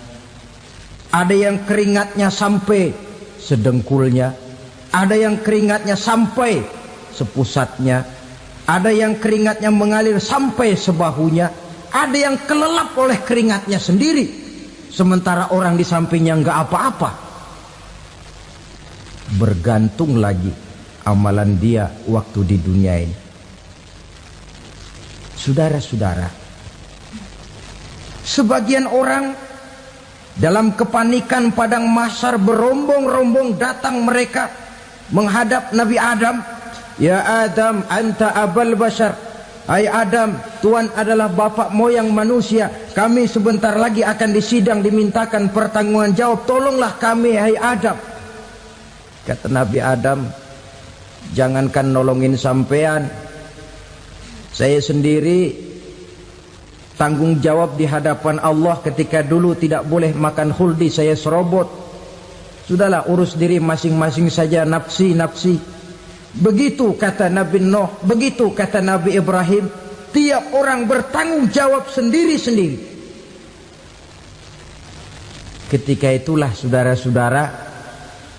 Ada yang keringatnya sampai sedengkulnya. Ada yang keringatnya sampai sepusatnya. Ada yang keringatnya mengalir sampai sebahunya. Ada yang kelelap oleh keringatnya sendiri, sementara orang di sampingnya nggak apa-apa. Bergantung lagi amalan dia waktu di dunia ini. Saudara-saudara, sebagian orang dalam kepanikan padang mahsyar berombong-rombong datang mereka menghadap Nabi Adam. Ya Adam, anta abal bashar. Hai Adam, Tuhan adalah bapak moyang manusia. Kami sebentar lagi akan disidang, dimintakan pertanggungan jawab. Tolonglah kami, hai Adam. Kata Nabi Adam, jangankan nolongin sampean, saya sendiri tanggung jawab di hadapan Allah ketika dulu tidak boleh makan khuldi, saya serobot. Sudahlah, urus diri masing-masing saja, nafsi. Begitu kata Nabi Nuh, begitu kata Nabi Ibrahim. Tiap orang bertanggung jawab sendiri-sendiri. Ketika itulah saudara-saudara,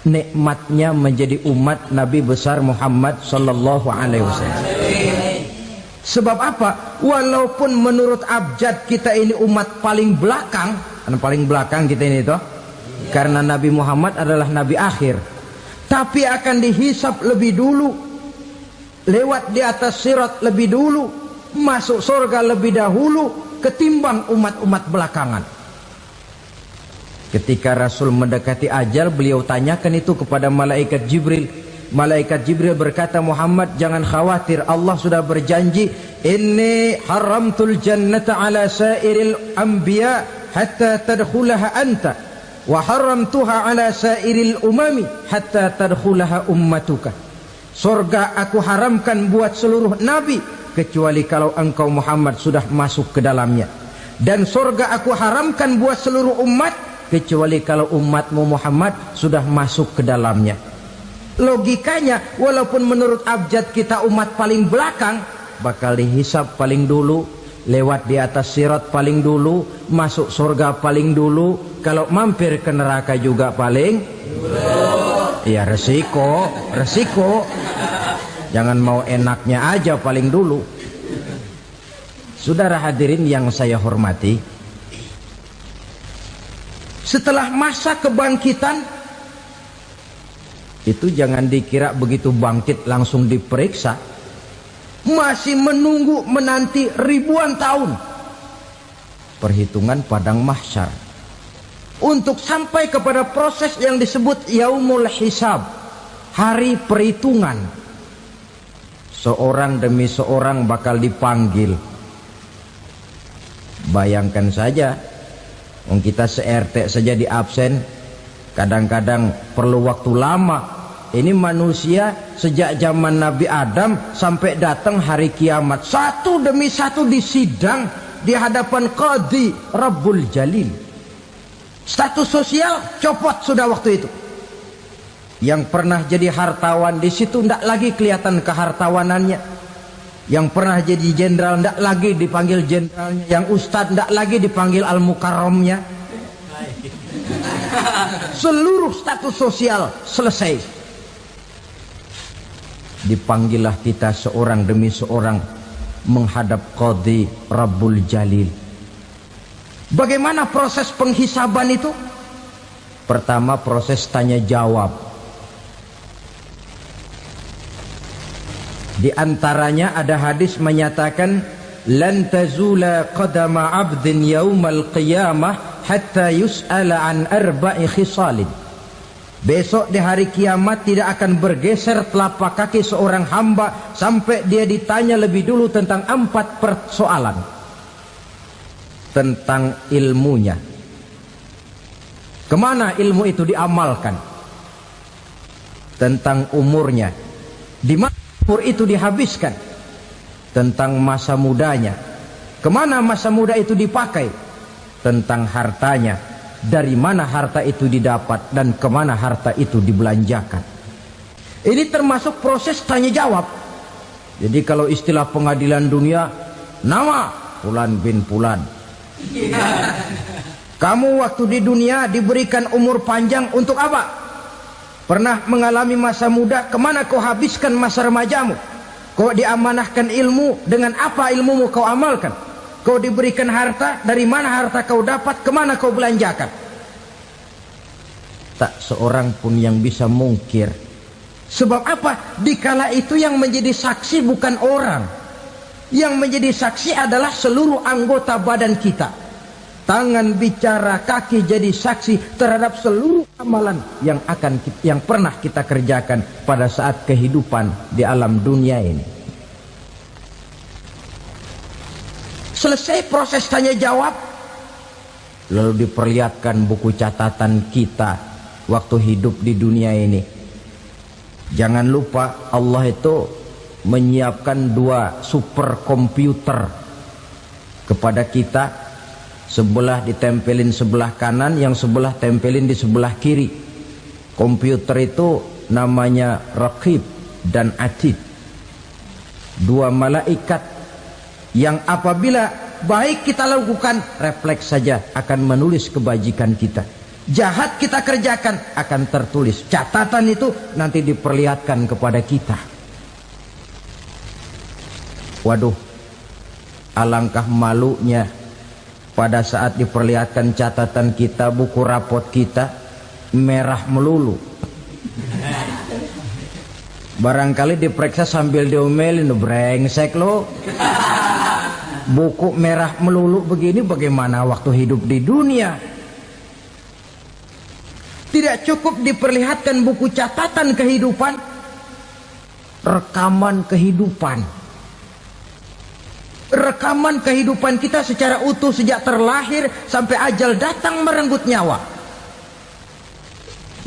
nikmatnya menjadi umat Nabi besar Muhammad sallallahu alaihi wasallam. Sebab apa? Walaupun menurut abjad kita ini umat paling belakang, paling belakang kita ini toh, karena Nabi Muhammad adalah Nabi akhir, tapi akan dihisap lebih dulu, lewat di atas sirat lebih dulu, masuk surga lebih dahulu ketimbang umat-umat belakangan. Ketika Rasul mendekati ajal, beliau tanyakan itu kepada malaikat Jibril. Malaikat Jibril berkata, Muhammad jangan khawatir, Allah sudah berjanji, inni haramtul jannata ala sairil anbiya hatta tadkhulaha anta wa haramtuha ala sairil umami hatta tadkhulaha ummatuka. Surga aku haramkan buat seluruh nabi kecuali kalau engkau Muhammad sudah masuk ke dalamnya, dan surga aku haramkan buat seluruh umat kecuali kalau umatmu Muhammad sudah masuk ke dalamnya. Logikanya, walaupun menurut abjad kita umat paling belakang, bakal dihisap paling dulu, lewat di atas sirat paling dulu, masuk surga paling dulu, kalau mampir ke neraka juga paling dulu. Ya resiko. Jangan mau enaknya aja paling dulu. Saudara hadirin yang saya hormati, setelah masa kebangkitan itu jangan dikira begitu bangkit langsung diperiksa. Masih menunggu menanti ribuan tahun perhitungan padang mahsyar untuk sampai kepada proses yang disebut yaumul hisab, hari perhitungan. Seorang demi seorang bakal dipanggil. Bayangkan saja, kita se-RT saja di absen, kadang-kadang perlu waktu lama. Ini manusia sejak zaman Nabi Adam sampai datang hari kiamat, satu demi satu disidang di hadapan Qadhi Rabbul Jalil. Status sosial copot sudah waktu itu. Yang pernah jadi hartawan di situ tidak lagi kelihatan kehartawanannya. Yang pernah jadi jenderal tidak lagi dipanggil jenderalnya. Yang ustadz tidak lagi dipanggil al-mukarramnya. Seluruh status sosial selesai. Dipanggillah kita seorang demi seorang menghadap Qadhi Rabbul Jalil. Bagaimana proses penghisaban itu? Pertama, proses tanya jawab. Di antaranya ada hadis menyatakan, lan tazula qadama 'abdin yaumal qiyamah hatta yus'ala an arba'i khisalin. Besok di hari kiamat tidak akan bergeser telapak kaki seorang hamba sampai dia ditanya lebih dulu tentang 4 persoalan. Tentang ilmunya, kemana ilmu itu diamalkan. Tentang umurnya, di mana umur itu dihabiskan. Tentang masa mudanya, kemana masa muda itu dipakai. tentang hartanya, dari mana harta itu didapat dan kemana harta itu dibelanjakan. Ini termasuk proses tanya jawab. Jadi kalau istilah pengadilan dunia, nama Fulan bin Fulan. Kamu waktu di dunia diberikan umur panjang untuk apa? Pernah mengalami masa muda, kemana kau habiskan masa remajamu? Kau diamanahkan ilmu, dengan apa ilmumu kau amalkan? Kau diberikan harta, dari mana harta kau dapat, kemana kau belanjakan? Tak seorang pun yang bisa mungkir. Sebab apa? Dikala itu yang menjadi saksi bukan orang. Yang menjadi saksi adalah seluruh anggota badan kita. Tangan bicara, kaki jadi saksi terhadap seluruh amalan yang pernah kita kerjakan pada saat kehidupan di alam dunia ini. Selesai proses tanya jawab, lalu diperlihatkan buku catatan kita waktu hidup di dunia ini. Jangan lupa Allah itu menyiapkan 2 superkomputer kepada kita. Sebelah ditempelin sebelah kanan, yang sebelah tempelin di sebelah kiri. Komputer itu namanya Raqib dan Atid. 2 malaikat yang apabila baik kita lakukan, refleks saja akan menulis kebajikan kita. Jahat kita kerjakan, akan tertulis. Catatan itu nanti diperlihatkan kepada kita. Waduh, alangkah malunya pada saat diperlihatkan catatan kita, buku rapot kita merah melulu. Barangkali diperiksa sambil diomelin, brengsek lo. Buku merah melulu begini, bagaimana waktu hidup di dunia? Tidak cukup diperlihatkan buku catatan kehidupan, rekaman kehidupan. Rekaman kehidupan kita secara utuh sejak terlahir sampai ajal datang merenggut nyawa.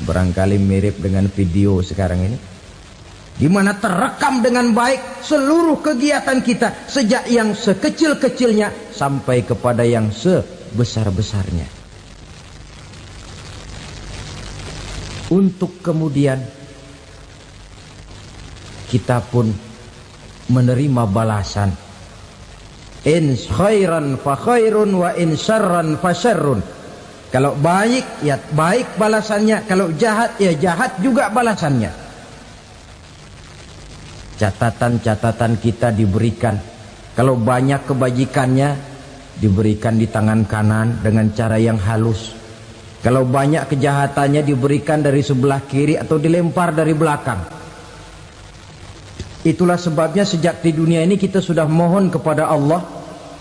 Barangkali mirip dengan video sekarang ini, di mana terekam dengan baik seluruh kegiatan kita, sejak yang sekecil-kecilnya sampai kepada yang sebesar-besarnya. Untuk kemudian kita pun menerima balasan. In khairan fa khairun wa in syarran fa syarrun. Kalau baik ya baik balasannya, kalau jahat ya jahat juga balasannya. Catatan-catatan kita diberikan. Kalau banyak kebajikannya diberikan di tangan kanan dengan cara yang halus. Kalau banyak kejahatannya diberikan dari sebelah kiri atau dilempar dari belakang. Itulah sebabnya sejak di dunia ini kita sudah mohon kepada Allah.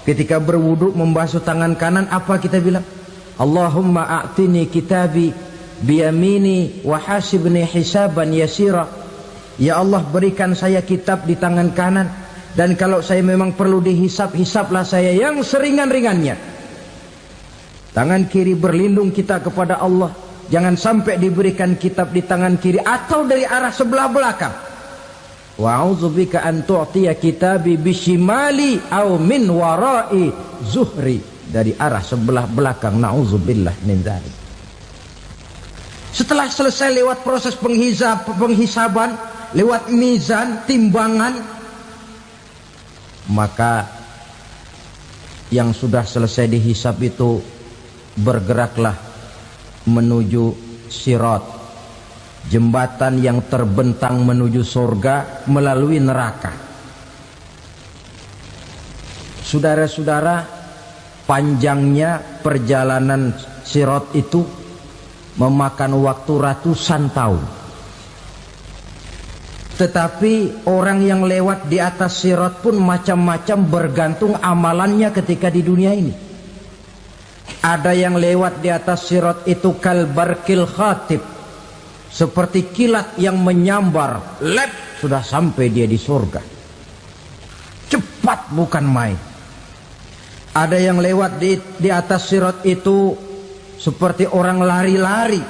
Ketika berwudu membasuh tangan kanan, apa kita bilang? Allahumma a'tini kitabi biyamini wa hasibni hisaban yasira. Ya Allah, berikan saya kitab di tangan kanan, dan kalau saya memang perlu dihisap, hisaplah saya yang seringan-ringannya. Tangan kiri berlindung kita kepada Allah, jangan sampai diberikan kitab di tangan kiri atau dari arah sebelah belakang. Wa a'udzubika an tu'tiya kitabi bishimali aw min wara'i zuhri, dari arah sebelah belakang. Na'udzubillah min dzalik. Setelah selesai lewat proses penghisaban, lewat mizan, timbangan, maka yang sudah selesai dihisab itu bergeraklah menuju sirat, jembatan yang terbentang menuju surga melalui neraka. Saudara-saudara, panjangnya perjalanan sirat itu memakan waktu ratusan tahun. Tetapi orang yang lewat di atas sirat pun macam-macam, bergantung amalannya ketika di dunia ini. Ada yang lewat di atas sirat itu kal barkil khatib, seperti kilat yang menyambar, lep, sudah sampai dia di surga. Cepat bukan main. Ada yang lewat di atas sirat itu seperti orang lari-lari.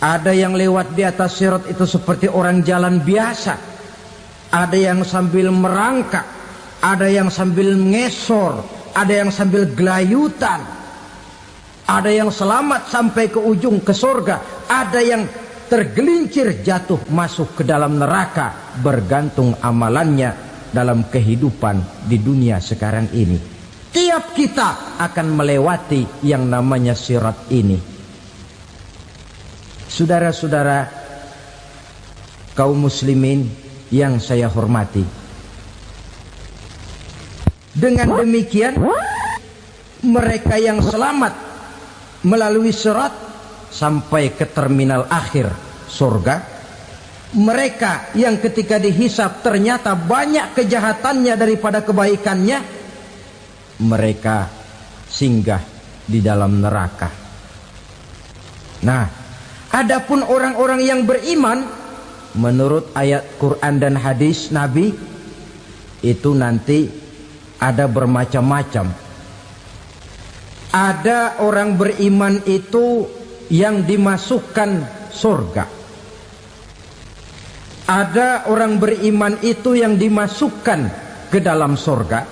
Ada yang lewat di atas sirat itu seperti orang jalan biasa. Ada yang sambil merangkak, ada yang sambil ngesor, ada yang sambil gelayutan, ada yang selamat sampai ke ujung ke surga, ada yang tergelincir jatuh masuk ke dalam neraka, bergantung amalannya dalam kehidupan di dunia sekarang ini. Tiap kita akan melewati yang namanya sirat ini. Saudara-saudara kaum muslimin yang saya hormati, dengan demikian mereka yang selamat melalui sirat sampai ke terminal akhir surga, mereka yang ketika dihisab ternyata banyak kejahatannya daripada kebaikannya, mereka singgah di dalam neraka. Nah, adapun orang-orang yang beriman menurut ayat Quran dan hadis Nabi itu nanti ada bermacam-macam. Ada orang beriman itu yang dimasukkan surga. Ada orang beriman itu yang dimasukkan ke dalam surga.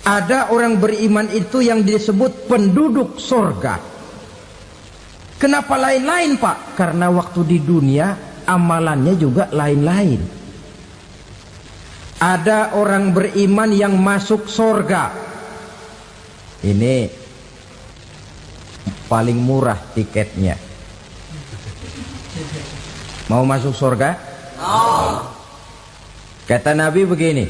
Ada orang beriman itu yang disebut penduduk surga. Kenapa lain-lain, Pak? Karena waktu di dunia amalannya juga lain-lain. Ada orang beriman yang masuk surga. Ini paling murah tiketnya. Mau masuk surga? Kata Nabi begini,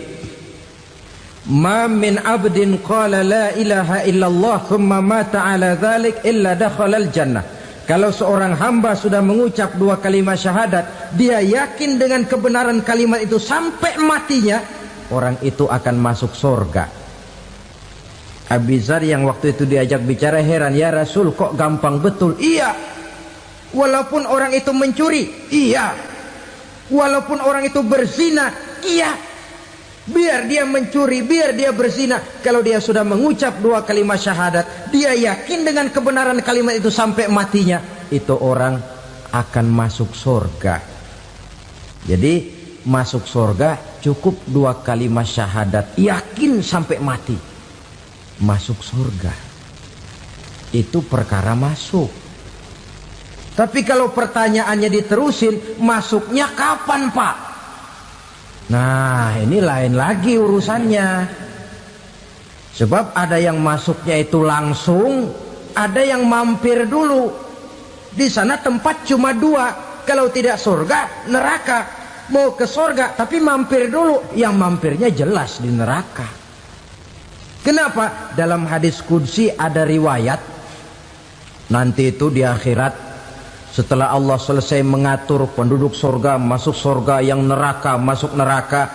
ma min abdin qala la ilaha illallah thumma mata ala dhalik illa dakhalal jannah. Kalau seorang hamba sudah mengucap dua kalimat syahadat, dia yakin dengan kebenaran kalimat itu sampai matinya, orang itu akan masuk surga. Abi Dzar yang waktu itu diajak bicara heran, ya Rasul kok gampang betul? Iya, walaupun orang itu mencuri, iya, walaupun orang itu berzina, iya. Biar dia mencuri, biar dia berzina, kalau dia sudah mengucap dua kalimat syahadat, dia yakin dengan kebenaran kalimat itu sampai matinya, itu orang akan masuk surga. Jadi masuk surga cukup dua kalimat syahadat, yakin sampai mati, masuk surga. Itu perkara masuk. Tapi kalau pertanyaannya diterusin, masuknya kapan, Pak? Nah, ini lain lagi urusannya. Sebab ada yang masuknya itu langsung, ada yang mampir dulu. Di sana tempat cuma dua, kalau tidak surga, neraka. Mau ke surga tapi mampir dulu, yang mampirnya jelas di neraka. Kenapa? Dalam hadis qudsi ada riwayat, nanti itu di akhirat, setelah Allah selesai mengatur penduduk surga masuk surga, yang neraka masuk neraka,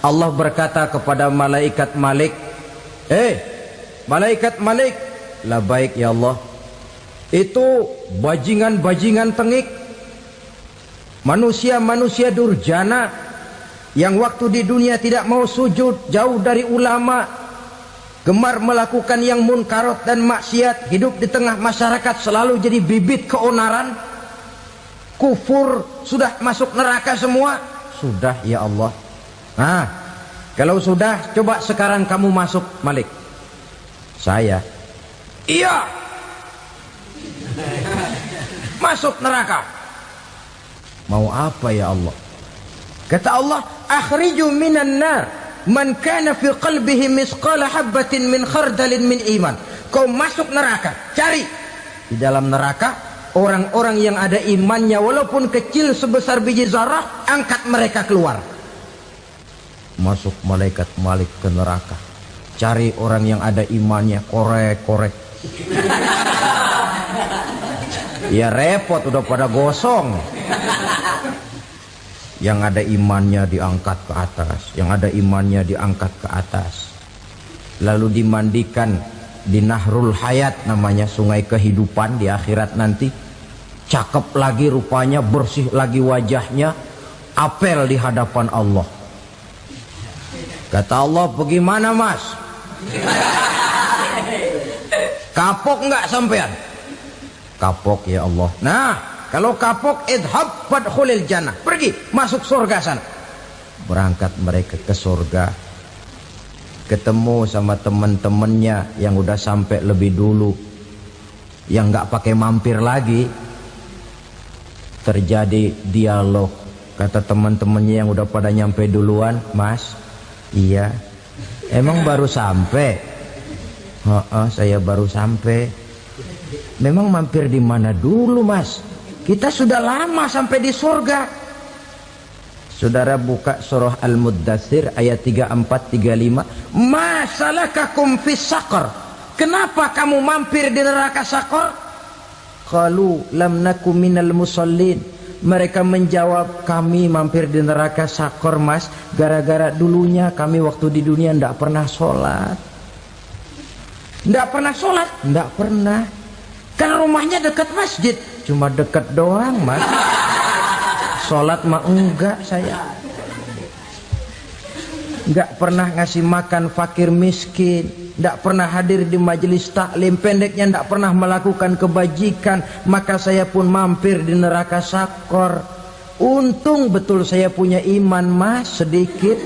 Allah berkata kepada malaikat Malik, malaikat Malik, labaik ya Allah, itu bajingan-bajingan tengik, manusia-manusia durjana yang waktu di dunia tidak mau sujud, jauh dari ulama, gemar melakukan yang munkarat dan maksiat, hidup di tengah masyarakat selalu jadi bibit keonaran, kufur, sudah masuk neraka semua. Sudah ya Allah. Nah, kalau sudah, coba sekarang kamu masuk, Malik. Saya, iya, masuk neraka. Mau apa ya Allah? Kata Allah, akhriju minan nar man kana fi qalbihi misqala habatin min khardalin min iman. Kau masuk neraka, cari di dalam neraka orang-orang yang ada imannya walaupun kecil sebesar biji zarah, angkat mereka keluar. Masuk malaikat Malik ke neraka, cari orang yang ada imannya, korek-korek. Ya repot, udah pada gosong. Yang ada imannya diangkat ke atas, yang ada imannya diangkat ke atas, lalu dimandikan di Nahrul Hayat, namanya sungai kehidupan di akhirat nanti. Cakep lagi rupanya, bersih lagi wajahnya, apel di hadapan Allah. Kata Allah, bagaimana mas? Kapok nggak sampean? Kapok ya Allah. Nah, kalau kapok, idhab fadkhulil jannah, pergi masuk surga sana. Berangkat mereka ke surga. ketemu sama teman-temannya yang udah sampai lebih dulu, yang nggak pakai mampir lagi. Terjadi dialog. Kata teman-temannya yang udah pada nyampe duluan, "Mas, iya, emang baru sampai?" "Oh, saya baru sampai." "Memang mampir di mana dulu, Mas? Kita sudah lama sampai di surga." Saudara buka surah Al-Muddatsir ayat 34-35. "Masalakakum fis saqar?" Kenapa kamu mampir di neraka Saqar? Qalu lam naku minal musallin. Mereka menjawab, kami mampir di neraka Saqar, Mas, gara-gara dulunya kami waktu di dunia tidak pernah sholat. Tidak pernah sholat? Tidak pernah. Kan rumahnya dekat masjid. Cuma dekat doang, Mas. Sholat mah enggak saya. Enggak pernah ngasih makan fakir miskin, enggak pernah hadir di majelis taklim, pendeknya enggak pernah melakukan kebajikan, maka saya pun mampir di neraka Saqar. Untung betul saya punya iman, Mas, sedikit.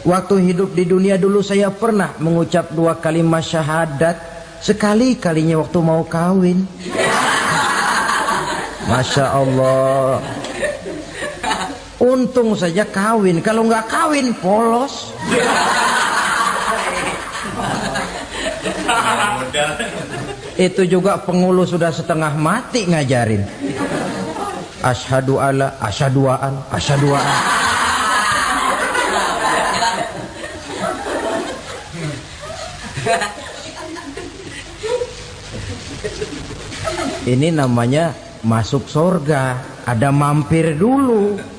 Waktu hidup di dunia dulu saya pernah mengucap 2 kalimat syahadat, sekali-kalinya waktu mau kawin. Masya Allah. Untung saja kawin, kalau nggak kawin polos. Itu juga pengulu sudah setengah mati ngajarin. Asyhadu alla, asyaduaan, asyaduaan. Ini namanya masuk surga, ada mampir dulu.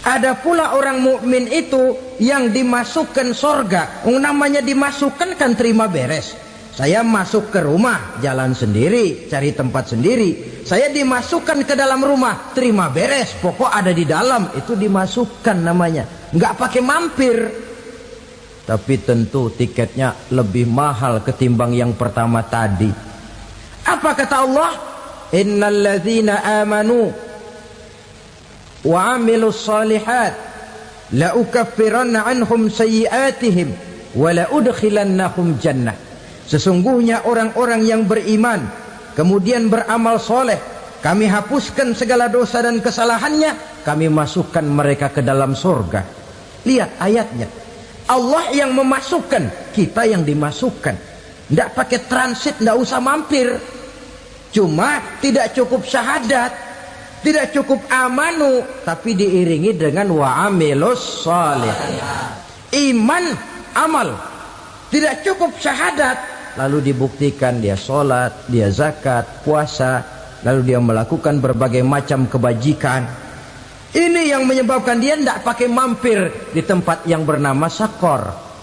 Ada pula orang mukmin itu yang dimasukkan surga. Namanya dimasukkan kan terima beres. Saya masuk ke rumah, jalan sendiri, cari tempat sendiri. Saya dimasukkan ke dalam rumah, terima beres, pokok ada di dalam, itu dimasukkan namanya. Nggak pakai mampir. Tapi tentu tiketnya lebih mahal ketimbang yang pertama tadi. Apa kata Allah? Innal ladzina amanu wa amilus salihat la ukaffiranna anhum sayyi'atihim wa la udkhilannahum jannah. Sesungguhnya orang-orang yang beriman kemudian beramal soleh, kami hapuskan segala dosa dan kesalahannya, kami masukkan mereka ke dalam surga. Lihat ayatnya, Allah yang memasukkan, kita yang dimasukkan. Tidak pakai transit, tidak usah mampir. Cuma tidak cukup syahadat, tidak cukup amanu, tapi diiringi dengan wa'amilus salih. Iman, amal. Tidak cukup syahadat, lalu dibuktikan dia sholat, dia zakat, puasa, lalu dia melakukan berbagai macam kebajikan. Ini yang menyebabkan dia tidak pakai mampir di tempat yang bernama Saqar.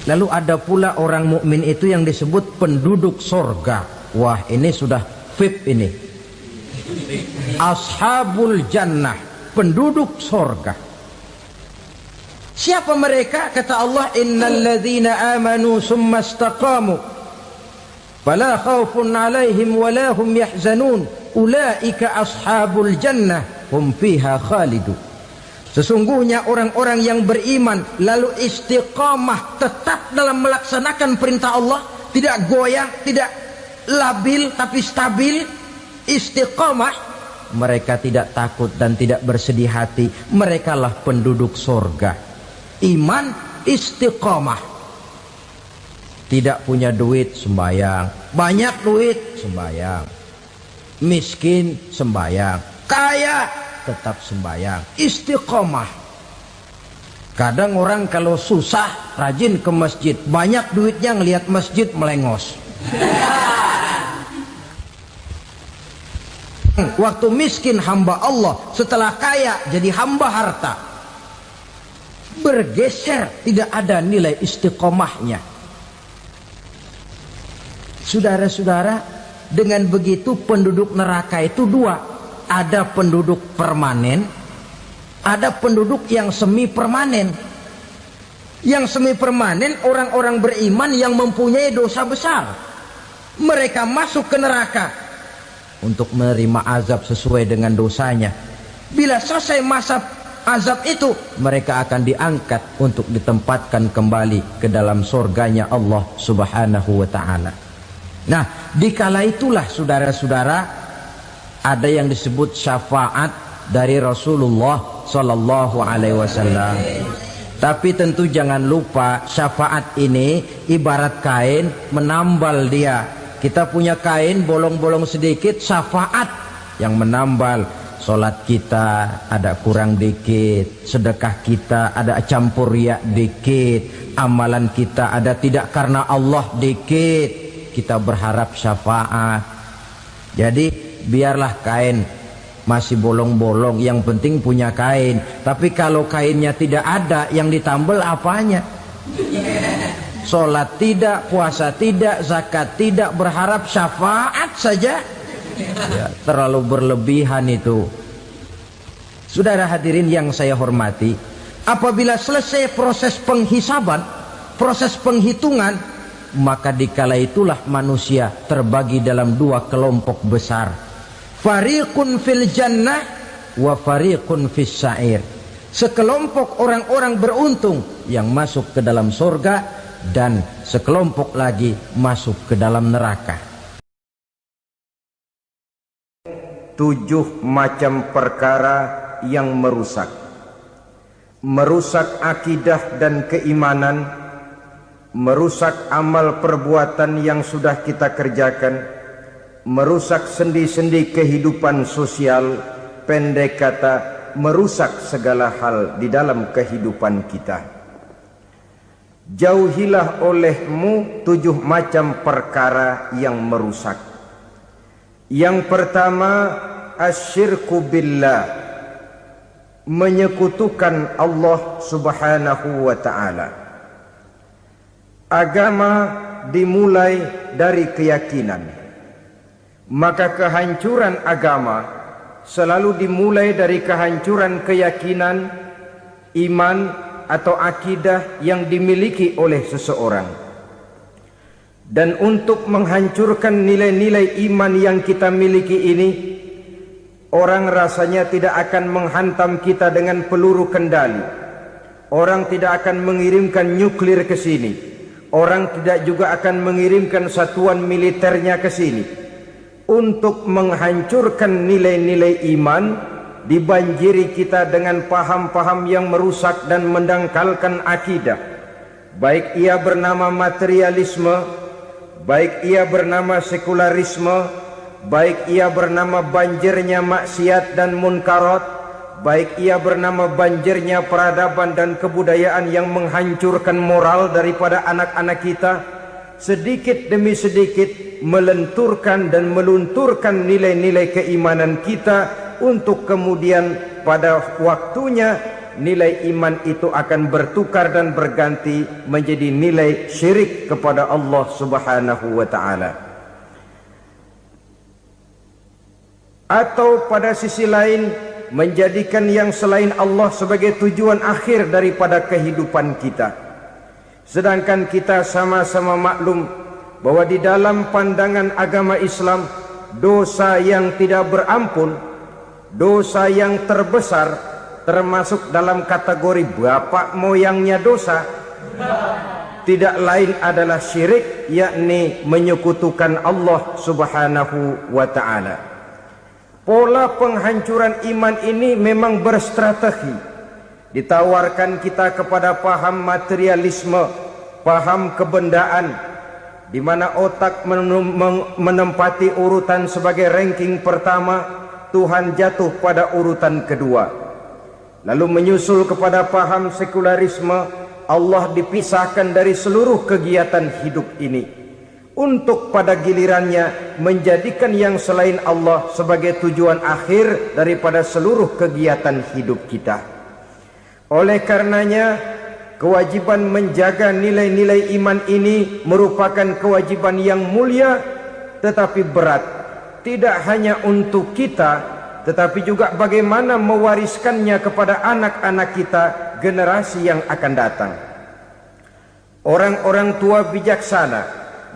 Lalu ada pula orang mukmin itu yang disebut penduduk surga. Wah, ini sudah VIP ini. Ashabul jannah, penduduk surga. Siapa mereka? Kata Allah, innal ladzina amanu summa istaqamu fala khaufun 'alaihim wala hum yahzanun ulaika ashabul jannah hum fiha khalidun. Sesungguhnya orang-orang yang beriman lalu istiqamah, tetap dalam melaksanakan perintah Allah, tidak goyah, tidak labil tapi stabil, istiqamah, mereka tidak takut dan tidak bersedih hati. Merekalah penduduk surga. Iman, istiqamah. Tidak punya duit, sembayang. Banyak duit, sembayang. Miskin, sembayang. Kaya, tetap sembahyang, istiqomah. Kadang orang kalau susah rajin ke masjid, banyak duitnya ngelihat masjid melengos. Waktu miskin hamba Allah, setelah kaya jadi hamba harta. Bergeser, tidak ada nilai istiqomahnya. Saudara-saudara, dengan begitu penduduk neraka itu dua. Ada penduduk permanen, ada penduduk yang semi permanen. Yang semi permanen orang-orang beriman yang mempunyai dosa besar. Mereka masuk ke neraka untuk menerima azab sesuai dengan dosanya. Bila selesai masa azab itu, mereka akan diangkat untuk ditempatkan kembali ke dalam surganya Allah Subhanahu wa ta'ala. Nah, dikala itulah saudara-saudara, ada yang disebut syafaat dari Rasulullah Sallallahu Alaihi Wasallam. Tapi tentu jangan lupa, syafaat ini ibarat kain menambal dia. Kita punya kain bolong-bolong sedikit, syafaat yang menambal. Solat kita ada kurang dikit, sedekah kita ada campur riak dikit, amalan kita ada tidak karena Allah dikit, kita berharap syafaat. Jadi biarlah kain masih bolong-bolong, yang penting punya kain. Tapi kalau kainnya tidak ada, yang ditambal apanya? Solat tidak, puasa tidak, zakat tidak, berharap syafaat saja. Ya, terlalu berlebihan itu. Saudara hadirin yang saya hormati, apabila selesai proses penghisaban, proses penghitungan, maka dikala itulah manusia terbagi dalam dua kelompok besar. Fariqun fil jannah wa fariqun fis sa'ir. Sekelompok orang-orang beruntung yang masuk ke dalam surga, dan sekelompok lagi masuk ke dalam neraka. 7 macam perkara yang merusak akidah dan keimanan, merusak amal perbuatan yang sudah kita kerjakan, merusak sendi-sendi kehidupan sosial, pendek kata merusak segala hal di dalam kehidupan kita. Jauhilah olehmu 7 macam perkara yang merusak. Yang pertama, asyirku billah, menyekutukan Allah Subhanahu wa ta'ala. Agama dimulai dari keyakinan, maka kehancuran agama selalu dimulai dari kehancuran keyakinan, iman atau akidah yang dimiliki oleh seseorang. Dan untuk menghancurkan nilai-nilai iman yang kita miliki ini, orang rasanya tidak akan menghantam kita dengan peluru kendali. Orang tidak akan mengirimkan nuklir ke sini. Orang tidak juga akan mengirimkan satuan militernya ke sini. Untuk menghancurkan nilai-nilai iman, dibanjiri kita dengan paham-paham yang merusak dan mendangkalkan akidah. Baik ia bernama materialisme, baik ia bernama sekularisme, baik ia bernama banjirnya maksiat dan munkarat, baik ia bernama banjirnya peradaban dan kebudayaan yang menghancurkan moral daripada anak-anak kita, sedikit demi sedikit melenturkan dan melunturkan nilai-nilai keimanan kita, untuk kemudian pada waktunya nilai iman itu akan bertukar dan berganti menjadi nilai syirik kepada Allah Subhanahu wa ta'ala. Atau pada sisi lain, menjadikan yang selain Allah sebagai tujuan akhir daripada kehidupan kita. Sedangkan kita sama-sama maklum bahwa di dalam pandangan agama Islam, dosa yang tidak berampun, dosa yang terbesar, termasuk dalam kategori bapak moyangnya dosa, tidak lain adalah syirik, yakni menyekutukan Allah Subhanahu wa ta'ala. Pola penghancuran iman ini memang berstrategi. Ditawarkan kita kepada paham materialisme, paham kebendaan, di mana otak menempati urutan sebagai ranking pertama, Tuhan jatuh pada urutan kedua. Lalu menyusul kepada paham sekularisme, Allah dipisahkan dari seluruh kegiatan hidup ini, untuk pada gilirannya menjadikan yang selain Allah sebagai tujuan akhir daripada seluruh kegiatan hidup kita. Oleh karenanya, kewajiban menjaga nilai-nilai iman ini merupakan kewajiban yang mulia tetapi berat, tidak hanya untuk kita, tetapi juga bagaimana mewariskannya kepada anak-anak kita, generasi yang akan datang. Orang-orang tua bijaksana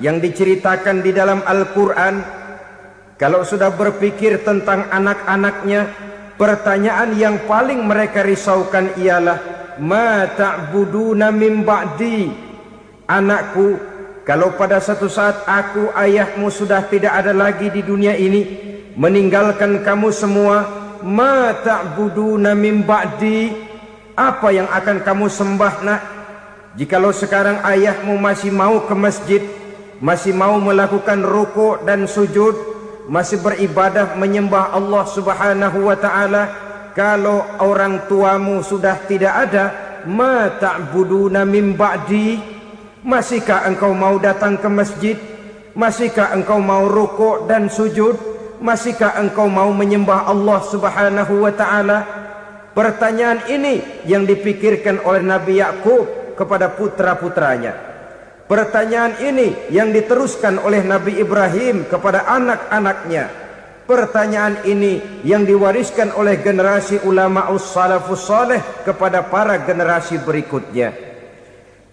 yang diceritakan di dalam Al-Quran, kalau sudah berpikir tentang anak-anaknya, Pertanyaan yang paling mereka risaukan ialah, ma ta'buduna min ba'di? Anakku, kalau pada satu saat aku, ayahmu sudah tidak ada lagi di dunia ini, meninggalkan kamu semua, ma ta'buduna min ba'di? Apa yang akan kamu sembah, nak? Jikalau sekarang ayahmu masih mau ke masjid, masih mau melakukan rukuk dan sujud, masih beribadah menyembah Allah Subhanahu wa ta'ala, kalau orang tuamu sudah tidak ada, ma ta'buduna min ba'di? Masihkah engkau mau datang ke masjid? Masihkah engkau mau rukuk dan sujud? Masihkah engkau mau menyembah Allah Subhanahu wa ta'ala? Pertanyaan ini yang dipikirkan oleh Nabi Yakub kepada putra-putranya. Pertanyaan ini yang diteruskan oleh Nabi Ibrahim kepada anak-anaknya. Pertanyaan ini yang diwariskan oleh generasi ulama salafus saleh kepada para generasi berikutnya.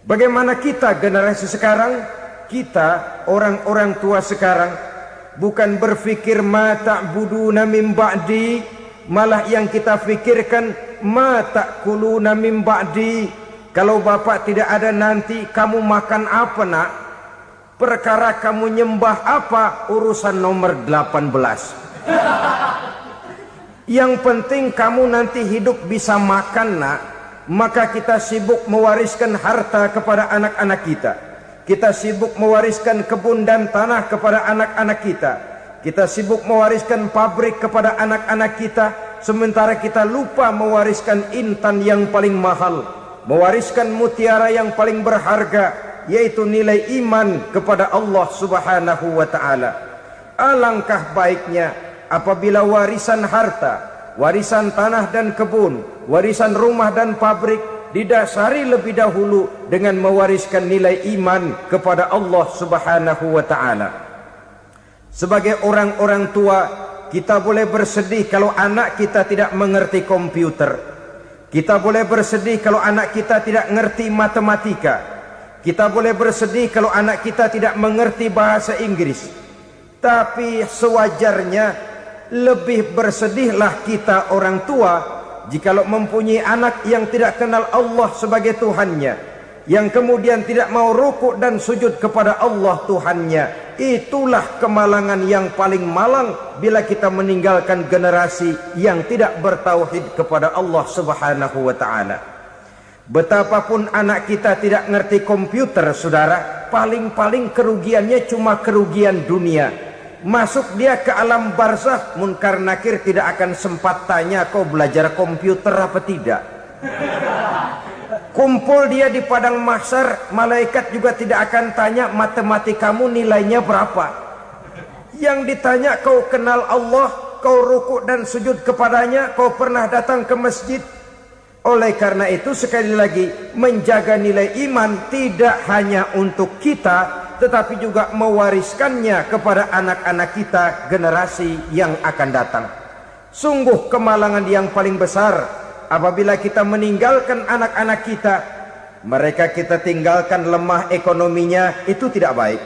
Bagaimana kita generasi sekarang? Kita orang-orang tua sekarang bukan berfikir ma ta'buduna min ba'di, malah yang kita fikirkan ma ta'kuluna min ba'di. Kalau bapak tidak ada nanti kamu makan apa, nak? Perkara kamu nyembah apa, urusan nomor 18. Yang penting kamu nanti hidup bisa makan, nak. Maka kita sibuk mewariskan harta kepada anak-anak kita. Kita sibuk mewariskan kebun dan tanah kepada anak-anak kita. Kita sibuk mewariskan pabrik kepada anak-anak kita, sementara kita lupa mewariskan intan yang paling mahal, mewariskan mutiara yang paling berharga, yaitu nilai iman kepada Allah Subhanahu wa ta'ala. Alangkah baiknya apabila warisan harta, warisan tanah dan kebun, warisan rumah dan pabrik didasari lebih dahulu dengan mewariskan nilai iman kepada Allah Subhanahu wa ta'ala. Sebagai orang-orang tua, kita boleh bersedih kalau anak kita tidak mengerti komputer. Kita boleh bersedih kalau anak kita tidak mengerti matematika. Kita boleh bersedih kalau anak kita tidak mengerti bahasa Inggris. Tapi sewajarnya lebih bersedihlah kita orang tua jikalau mempunyai anak yang tidak kenal Allah sebagai Tuhannya, yang kemudian tidak mau rukuk dan sujud kepada Allah Tuhannya. Itulah kemalangan yang paling malang bila kita meninggalkan generasi yang tidak bertauhid kepada Allah Subhanahu wa ta'ala. Betapapun anak kita tidak ngerti komputer, saudara, paling-paling kerugiannya cuma kerugian dunia. Masuk dia ke alam barzakh, munkar nakir tidak akan sempat tanya kau belajar komputer apa tidak. Kumpul dia di padang mahsyar, malaikat juga tidak akan tanya matematikamu nilainya berapa. Yang ditanya, kau kenal Allah, kau rukuk dan sujud kepadanya, kau pernah datang ke masjid. Oleh karena itu sekali lagi, menjaga nilai iman tidak hanya untuk kita, tetapi juga mewariskannya kepada anak-anak kita, generasi yang akan datang. Sungguh kemalangan yang paling besar apabila kita meninggalkan anak-anak kita. Mereka kita tinggalkan lemah ekonominya, itu tidak baik.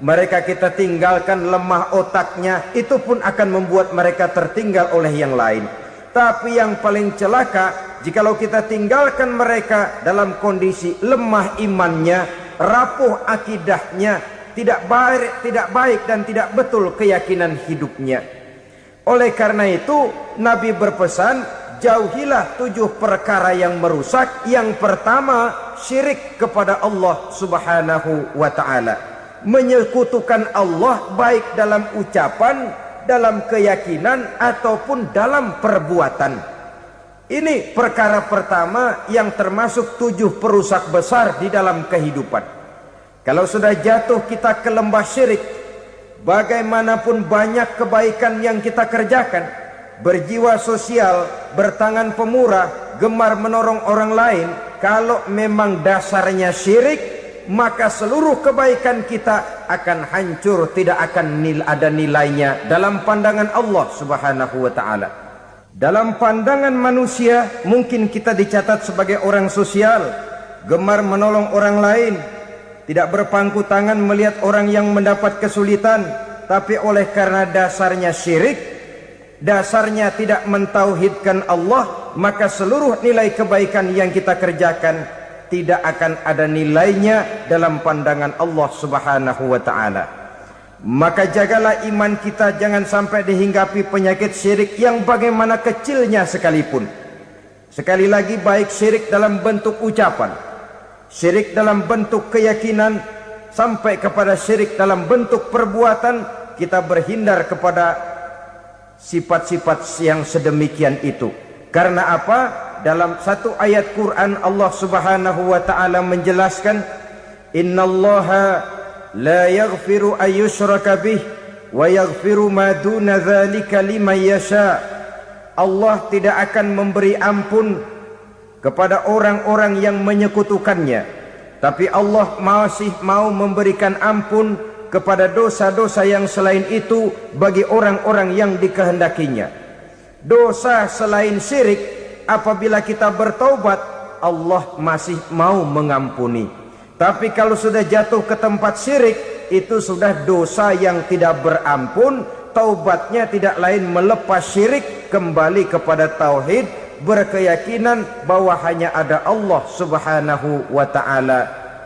Mereka kita tinggalkan lemah otaknya, itu pun akan membuat mereka tertinggal oleh yang lain. Tapi yang paling celaka, jikalau kita tinggalkan mereka dalam kondisi lemah imannya, rapuh akidahnya, tidak baik dan tidak betul keyakinan hidupnya. Oleh karena itu Nabi berpesan, jauhilah 7 perkara yang merusak. Yang pertama, syirik kepada Allah Subhanahu wa ta'ala. Menyekutukan Allah baik dalam ucapan, dalam keyakinan ataupun dalam perbuatan. Ini perkara pertama yang termasuk 7 perusak besar di dalam kehidupan. Kalau sudah jatuh kita ke lembah syirik, bagaimanapun banyak kebaikan yang kita kerjakan, berjiwa sosial, bertangan pemurah, gemar menolong orang lain, kalau memang dasarnya syirik, maka seluruh kebaikan kita akan hancur, tidak akan ada nilainya dalam pandangan Allah Subhanahu wa ta'ala. Dalam pandangan manusia, mungkin kita dicatat sebagai orang sosial, gemar menolong orang lain, tidak berpangku tangan melihat orang yang mendapat kesulitan, tapi oleh karena dasarnya syirik, dasarnya tidak mentauhidkan Allah, maka seluruh nilai kebaikan yang kita kerjakan tidak akan ada nilainya dalam pandangan Allah Subhanahu wa ta'ala. Maka jagalah iman kita jangan sampai dihinggapi penyakit syirik yang bagaimana kecilnya sekalipun. Sekali lagi, baik syirik dalam bentuk ucapan, syirik dalam bentuk keyakinan, sampai kepada syirik dalam bentuk perbuatan, kita berhindar kepada sifat-sifat yang sedemikian itu. Karena apa? Dalam satu ayat Quran Allah Subhanahu wa ta'ala menjelaskan, innallaha la yaghfiru ayyushraka bih wa yaghfiru ma duna dzalika liman yasha. Allah tidak akan memberi ampun kepada orang-orang yang menyekutukannya, tapi Allah masih mau memberikan ampun kepada dosa-dosa yang selain itu bagi orang-orang yang dikehendakinya. Dosa selain syirik, apabila kita bertaubat, Allah masih mau mengampuni. Tapi kalau sudah jatuh ke tempat syirik, itu sudah dosa yang tidak berampun. Taubatnya tidak lain melepas syirik, kembali kepada tauhid, berkeyakinan bahwa hanya ada Allah Subhanahu wa ta'ala,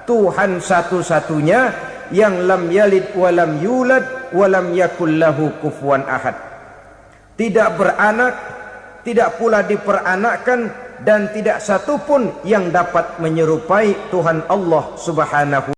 Tuhan satu-satunya yang lam yalid walam yulad walam yakul lahu kufuwan ahad. Tidak beranak, tidak pula diperanakkan, dan tidak satupun yang dapat menyerupai Tuhan Allah Subhanahu